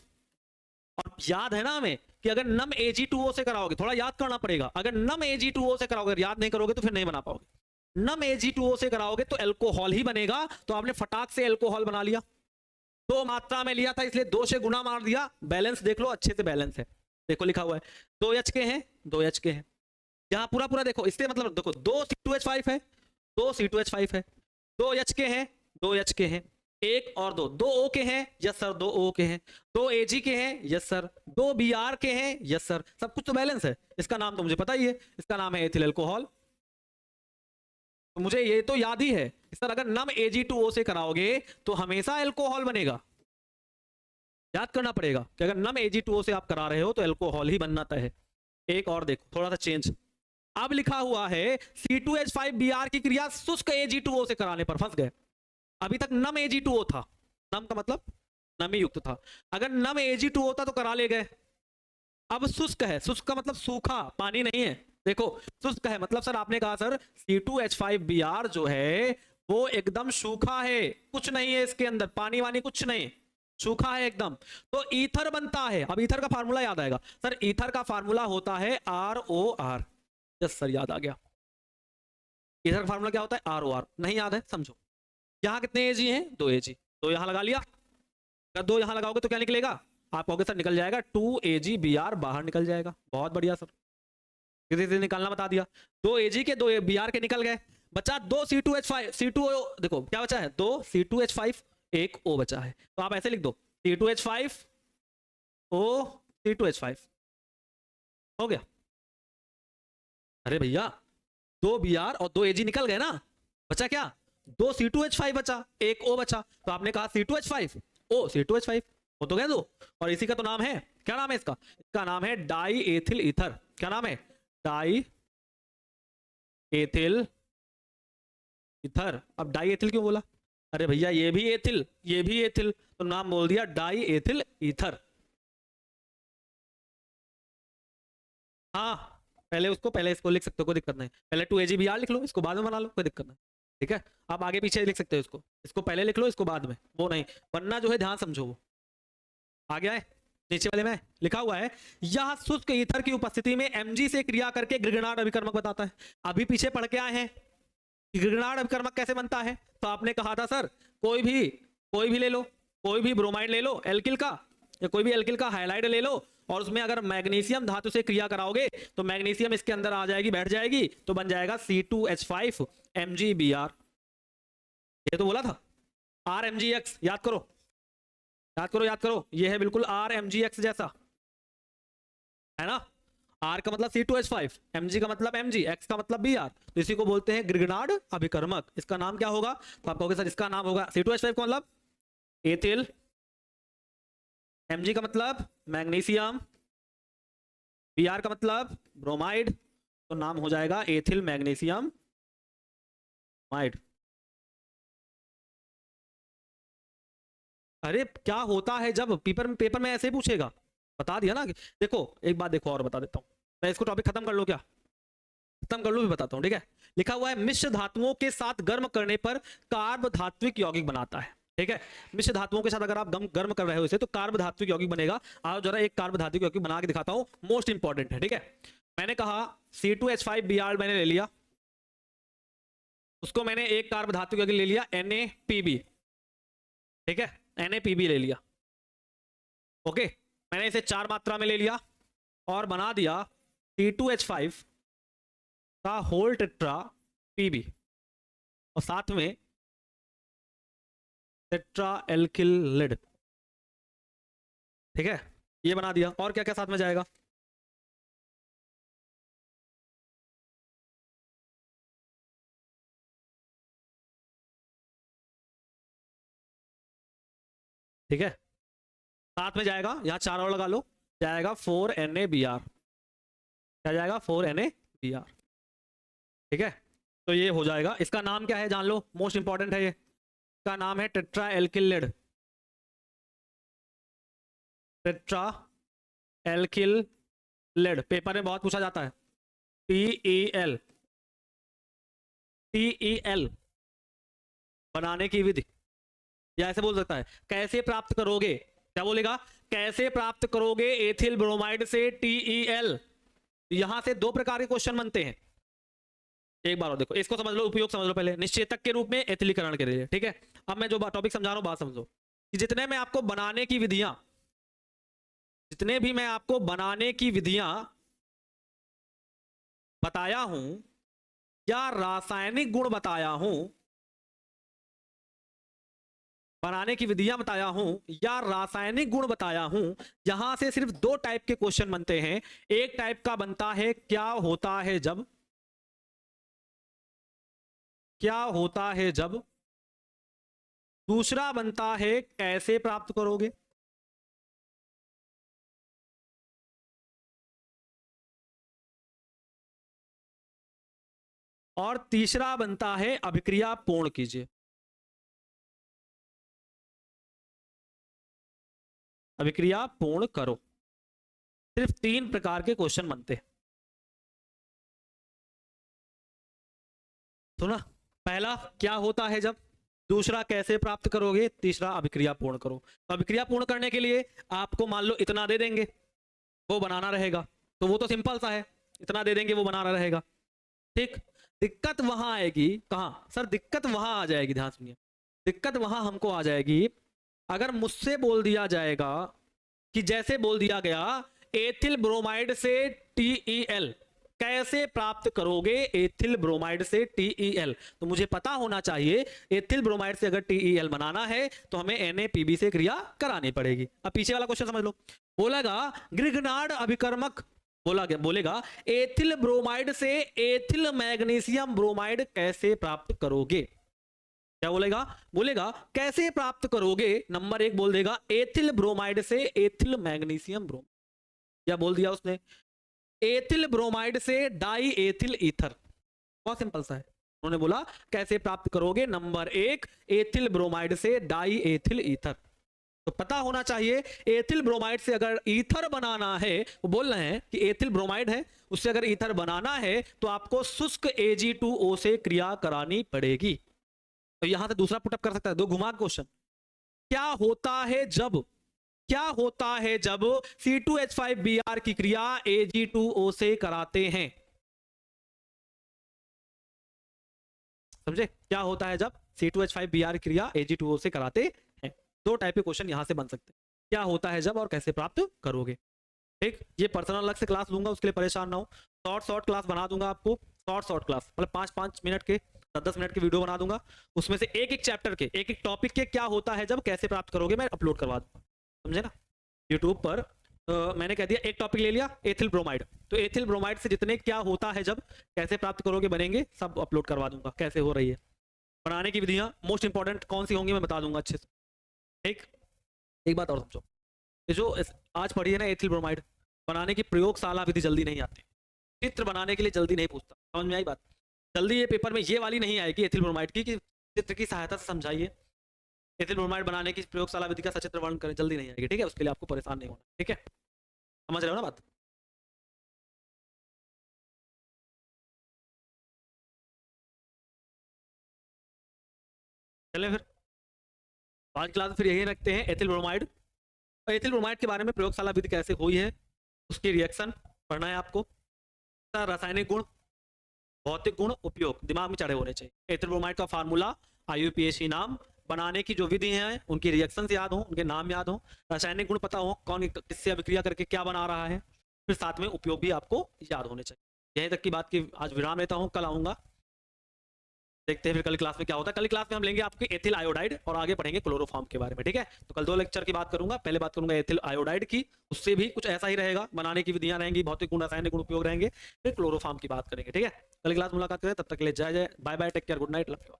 और याद है ना हमें कि अगर नम Ag2O से कराओगे, थोड़ा याद करना पड़ेगा, अगर नम Ag2O से कराओगे, याद नहीं करोगे तो फिर नहीं बना पाओगे। नम Ag2O से कराओगे तो एल्कोहल ही बनेगा, तो आपने फटाक से एल्कोहल बना लिया। 2 मात्रा में लिया था इसलिए 2 से गुना मार दिया। बैलेंस देख लो, अच्छे से बैलेंस है। देखो लिखा हुआ है 2 H के हैं, 2 H के हैं, यहाँ पूरा पूरा देखो। इससे मतलब देखो 2 C2H5 है, 2 C2H5 है, 2 H के हैं, 2 H के हैं, 1 और 2, 2 O के हैं, यस सर 2 O के हैं, 2 Ag के हैं, यस सर, 2 Br के हैं, यस सर, सब कुछ तो बैलेंस है। इसका नाम तो मुझे पता ही है, इसका नाम है एथिल एल्कोहल। तो मुझे ये तो याद ही है सर, अगर नम Ag2O से कराओगे तो हमेशा एल्कोहल बनेगा। याद करना पड़ेगा कि अगर नम Ag2O से आप करा रहे हो तो एल्कोहल ही बनना तय है। एक और देखो थोड़ा सा चेंज, अब लिखा हुआ है C2H5Br की क्रिया शुष्क Ag2O से कराने पर फंस गए। अभी तक नम Ag2O था, नम का मतलब नमी युक्त था, अगर नम Ag2O था तो करा ले गए। अब शुष्क है, शुष्क का मतलब सूखा, पानी नहीं है। देखो शुष्क है मतलब सर आपने कहा सर C2H5Br जो है वो एकदम सूखा है, कुछ नहीं है इसके अंदर, पानी वानी कुछ नहीं, सूखा है एकदम, तो ईथर बनता है। अब ईथर का फार्मूला याद आएगा सर, ईथर का फार्मूला होता है ROR। यस सर, याद आ गया। ईथर का फार्मूला क्या होता है? ROR। नहीं याद है, समझो। यहाँ कितने AG हैं? 2 AG, तो यहाँ लगा लिया। अगर 2 यहाँ लगाओगे तो क्या निकलेगा? आप कहोगे सर निकल जाएगा 2 AG BR, बाहर निकल जाएगा। बहुत बढ़िया सर, किसी से निकालना बता दिया। 2 AG के 2 BR के निकल गए, बचा 2 C2H5 C2O। देखो क्या बचा है? 2 C2H5, 1 O बचा है। तो आप ऐसे लिख दो C2H5 O C2H5, हो गया। अरे भैया 2 BR और 2 AG निकल गए ना, बचा क्या? 2 C2H5 बचा, 1 O बचा। तो आपने कहा C2H5 O C2H5, हो तो गया 2। और इसी का तो नाम है, क्या नाम है इसका? इसका नाम है डाई एथिल ईथर। क्या नाम है? Die ethyl ether. अब डाई एथिल क्यों बोला? अरे भैया ये भी एथिल, ये भी एथिल, तो नाम बोल दिया डाई एथिल ईथर। हाँ, पहले इसको लिख सकते हो, कोई दिक्कत नहीं। पहले 2 AgBr लिख लो, इसको बाद में बना लो, कोई दिक्कत नहीं। ठीक है, आप आगे पीछे लिख सकते हो इसको पहले लिख लो, इसको बाद में, वो नहीं, वरना जो है ध्यान समझो। वो आ गया है, नीचे वाले में लिखा हुआ है, यह शुष्क ईथर की उपस्थिति में Mg से क्रिया करके ग्रिगनार्ड अभिकर्मक बताता है। अभी पीछे पढ़ के आए हैं कि ग्रिगनार्ड अभिकर्मक कैसे बनता है, तो आपने कहा था सर कोई भी ले लो, कोई भी ब्रोमाइड ले लो एल्किल का, या कोई भी एल्किल का हाइलाइड ले लो, और उसमें अगर मैग्नीशियम धातु से क्रिया कराओगे तो मैग्नीशियम इसके अंदर आ जाएगी, बैठ जाएगी, तो बन जाएगा C2H5 MgBr। ये तो बोला था RMgX, याद करो याद करो, ये है बिल्कुल RMgX जैसा, है ना। R का मतलब C2H5, Mg का मतलब Mg, X का मतलब Br, तो इसी को बोलते हैं ग्रिगनार्ड अभिकर्मक। इसका नाम क्या होगा? तो आप कहोगे सर इसका नाम होगा C2H5 का मतलब एथिल, Mg का मतलब मैग्नीशियम, Br का मतलब ब्रोमाइड, तो नाम हो जाएगा एथिल मैग्नीशियम ब्रोमाइड। अरे क्या होता है जब पेपर में ऐसे ही पूछेगा, बता दिया ना कि देखो, एक बात देखो और बता देता हूं मैं, इसको टॉपिक खत्म कर लो, क्या खत्म कर लो भी बताता हूं, ठीक है। लिखा हुआ है मिश्र धातुओं के साथ गर्म करने पर कार्ब धात्विक यौगिक बनाता है। ठीक है, मिश्र धातुओं के साथ अगर आप गर्म कर रहे हो इसे, तो कार्ब धात्विक यौगिक बनेगा। आओ जरा एक कार्ब धात्विक यौगिक बना के दिखाता हूं, मोस्ट इंपॉर्टेंट है। ठीक है, मैंने कहा C2H5Br मैंने ले लिया, उसको मैंने एक कार्ब धात्विक यौगिक ले लिया NaPb। ठीक है, NaPb ले लिया, ओके, मैंने इसे 4 मात्रा में ले लिया और बना दिया C2H5 का होल टेट्रा Pb, और साथ में टेट्रा एल्किल लिड। ठीक है, ये बना दिया, और क्या क्या साथ में जाएगा? ठीक है, साथ में जाएगा, यहां 4 और लगा लो, जाएगा 4NaBr। क्या जाएगा? 4NaBr। ठीक है, तो ये हो जाएगा। इसका नाम क्या है जान लो, मोस्ट इंपॉर्टेंट है ये, इसका नाम है tetra alkyl lead. Tetra alkyl lead paper में बहुत पूछा जाता है। TEL बनाने की विधि, या ऐसे बोल सकता है कैसे प्राप्त करोगे, क्या बोलेगा? कैसे प्राप्त करोगे एथिल ब्रोमाइड से TEL। यहां से 2 प्रकार के क्वेश्चन बनते हैं। एक बार और देखो, इसको समझ लो, उपयोग समझ लो पहले, निश्चेतक के रूप में एथिलीकरण के लिए। ठीक है, अब मैं जो टॉपिक समझा रहा हूं बात समझो, कि जितने मैं आपको बनाने की विधियां, जितने भी मैं आपको बनाने की विधियां बताया हूं, या रासायनिक गुण बताया हूं, बनाने की विधियां बताया हूं या रासायनिक गुण बताया हूं, यहां से सिर्फ 2 टाइप के क्वेश्चन बनते हैं। एक टाइप का बनता है क्या होता है जब, क्या होता है जब, दूसरा बनता है कैसे प्राप्त करोगे, और तीसरा बनता है अभिक्रिया पूर्ण कीजिए। अभिक्रिया पूर्ण करो। सिर्फ 3 प्रकार के क्वेश्चन बनते हैं। तो ना, पहला क्या होता है जब, दूसरा कैसे प्राप्त करोगे, तीसरा अभिक्रिया पूर्ण करो। तो अभिक्रिया पूर्ण करने के लिए आपको मान लो इतना दे देंगे, वो बनाना रहेगा, तो वो तो सिंपल सा है, इतना दे देंगे वो बनाना रहेगा। ठीक, दिक्कत वहां आएगी, कहां सर, दिक्कत वहां आ जाएगी, ध्यान सुनिए, दिक्कत वहां हमको आ जाएगी अगर मुझसे बोल दिया जाएगा कि जैसे बोल दिया गया एथिल ब्रोमाइड से TeL कैसे प्राप्त करोगे, एथिल ब्रोमाइड से TeL, तो मुझे पता होना चाहिए एथिल ब्रोमाइड से अगर TeL बनाना है तो हमें NaPb से क्रिया करानी पड़ेगी। अब पीछे वाला क्वेश्चन समझ लो, बोलेगा ग्रिग्नार्ड अभिकर्मक, बोलेगा एथिल ब्रोमाइड से एथिल मैग्नीशियम ब्रोमाइड कैसे प्राप्त करोगे। क्या बोलेगा कैसे प्राप्त करोगे, नंबर 1 बोल देगा एथिल ब्रोमाइड से एथिल मैग्नीशियम ब्रोमाइड, क्या बोल दिया उसने, एथिल ब्रोमाइड से डाई एथिल ईथर, बहुत सिंपल सा है। उन्होंने बोला कैसे प्राप्त करोगे, नंबर 1 एथिल ब्रोमाइड से डाई एथिल ईथर। तो पता होना चाहिए एथिल ब्रोमाइड से अगर ईथर बनाना है, वो बोल रहे हैं कि एथिल ब्रोमाइड है उससे अगर ईथर बनाना है तो आपको शुष्क Ag2O से क्रिया करानी पड़ेगी। तो यहां से दूसरा पुटअप कर सकता है, दो घुमा क्वेश्चन, क्या होता है जब C2H5Br की क्रिया Ag2O से कराते हैं, समझे, क्या होता है जब C2H5Br की क्रिया Ag2O से कराते हैं। दो टाइप के क्वेश्चन यहां से बन सकते हैं, क्या होता है जब और कैसे प्राप्त करोगे। ठीक, ये पर्सनल अलग से क्लास लूंगा, उसके लिए परेशान ना हो, शॉर्ट क्लास बना दूंगा आपको, शॉर्ट क्लास मतलब 5-5 मिनट के 10-10 मिनट के वीडियो बना दूंगा, उसमें से एक चैप्टर के एक टॉपिक के क्या होता है जब कैसे प्राप्त करोगे मैं अपलोड करवा दूंगा, समझे ना। यूट्यूब पर मैंने कह दिया एक टॉपिक ले लिया एथिल ब्रोमाइड, तो एथिल ब्रोमाइड से जितने क्या होता है जब कैसे प्राप्त करोगे बनेंगे सब अपलोड करवा दूंगा, कैसे हो रही है बनाने की विधियां, मोस्ट इंपॉर्टेंट कौन सी होंगी मैं बता दूंगा अच्छे से। ठीक, एक बात और समझो, ये जो आज पढ़ी है ना एथिल ब्रोमाइड, बनाने की प्रयोगशाला विधि जल्दी नहीं आती, चित्र बनाने के लिए जल्दी नहीं पूछता, समझ में आई बात, जल्दी ये पेपर में ये वाली नहीं आएगी एथिल ब्रोमाइड की कि चित्र की सहायता से समझाइए, एथिल ब्रोमाइड बनाने की प्रयोगशाला विधि का सचित्र वर्णन करें, जल्दी नहीं आएगी। ठीक है, उसके लिए आपको परेशान नहीं होना, ठीक है, समझ रहे हो ना बात। चलें फिर आज क्लास फिर यही रखते हैं, एथिल ब्रोमाइड, और एथिल ब्रोमाइड के बारे में प्रयोगशाला विधि कैसे हुई है, उसकी रिएक्शन पढ़ना है आपको, रासायनिक गुण, भौतिक गुण, उपयोग दिमाग में चढ़े होने चाहिए। एथिल ब्रोमाइड का फार्मूला, IUPAC नाम, बनाने की जो विधि है उनकी रिएक्शन याद हो, उनके नाम याद हो, रासायनिक गुण पता हो कौन किससे अभिक्रिया करके क्या बना रहा है, फिर साथ में उपयोग भी आपको याद होने चाहिए। यहीं तक की बात की आज विराम लेता हूँ, कल आऊंगा, देखते हैं फिर कल क्लास में क्या होता है। कल क्लास में हम लेंगे आपके एथिल आयोडाइड और आगे पढ़ेंगे क्लोरोफॉर्म के बारे में। ठीक है, तो कल 2 लेक्चर की बात करूंगा, पहले बात करूंगा एथिल आयोडाइड की, उससे भी कुछ ऐसा ही रहेगा, बनाने की विधियां रहेंगी, भौतिक गुण रासायनिक गुण उपयोग रहेंगे, फिर क्लोरोफॉर्म की बात करेंगे। ठीक है, कल क्लास मुलाकात करें, तब तक के लिए जय जय, bye bye, take care, good night, love you.